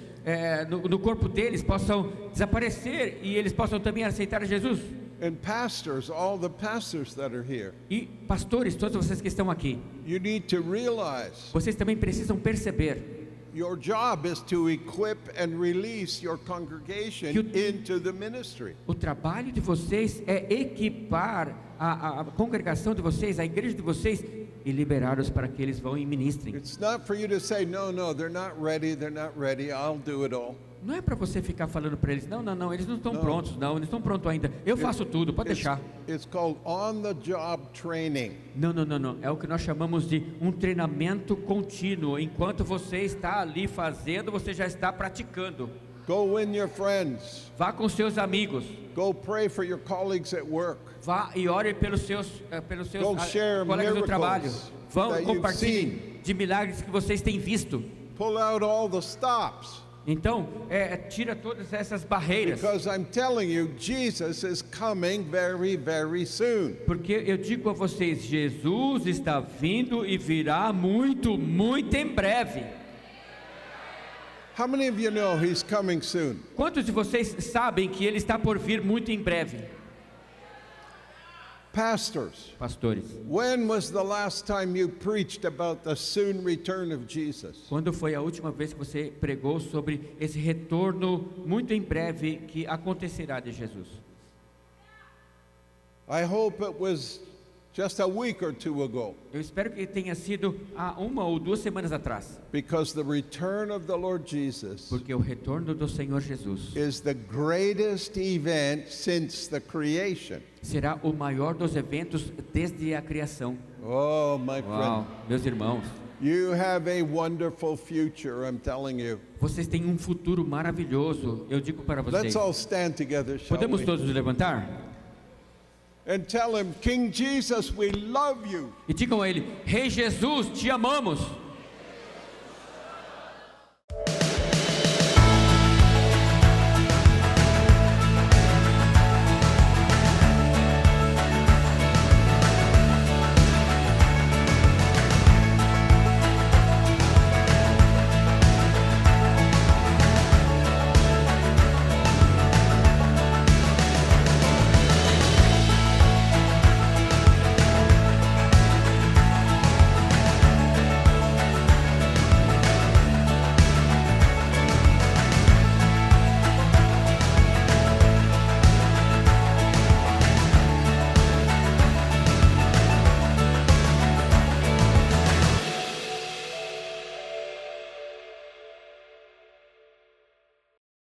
B: no corpo deles possam desaparecer e eles possam também aceitar Jesus.
A: And pastors, all the pastors that are here,
B: E pastores, todos vocês que estão aqui,
A: you need to realize
B: vocês também precisam perceber
A: your job is to equip and release your congregation into the ministry.
B: o trabalho de vocês é equipar a congregação de vocês, a igreja de vocês e liberá-los para que eles vão e ministrem.
A: It's not for you to say, no, they're not ready, I'll do it all.
B: Não é para você ficar falando para eles, não, eles não estão
A: Não.
B: prontos, não, eles estão prontos ainda. Eu faço tudo, pode deixar.
A: It's called on-the-job training.
B: Não. É o que nós chamamos de um treinamento contínuo. Enquanto você está ali fazendo, você já está praticando.
A: Go win your friends.
B: Vá com seus amigos.
A: Go pray for your colleagues at work.
B: Vá e ore pelos seus
A: Go share
B: colegas do trabalho.
A: miracles
B: Vão
A: that
B: e
A: you've
B: compartilhem de milagres que vocês têm visto.
A: Pull out all the stops.
B: Então, tira todas essas barreiras.
A: Because I'm telling you, Jesus is coming very, very soon.
B: Porque eu digo a vocês, Jesus está vindo e virá muito, muito em breve.
A: How many of you know He's coming soon?
B: Quantos de vocês sabem que Ele está por vir muito em breve?
A: Pastors,
B: Pastores,
A: when was the last time you preached about the soon return of Jesus?
B: quando foi a última vez que você pregou sobre esse retorno muito em breve que acontecerá de Jesus?
A: I hope it was just a week or two ago,
B: Eu espero que tenha sido há 1 ou 2 semanas atrás,
A: because the return of the Lord Jesus
B: porque o retorno do Senhor Jesus
A: is the greatest event since the creation.
B: será o maior dos eventos desde a criação.
A: Oh, my
B: Uau,
A: friend,
B: meus irmãos,
A: you have a wonderful future, I'm telling you.
B: vocês têm um futuro maravilhoso. Eu digo para vocês.
A: Let's all stand together, shall
B: Podemos
A: we?
B: todos nos levantar?
A: And tell Him, King Jesus, we love you.
B: E digam a Ele: Rei Jesus, te amamos.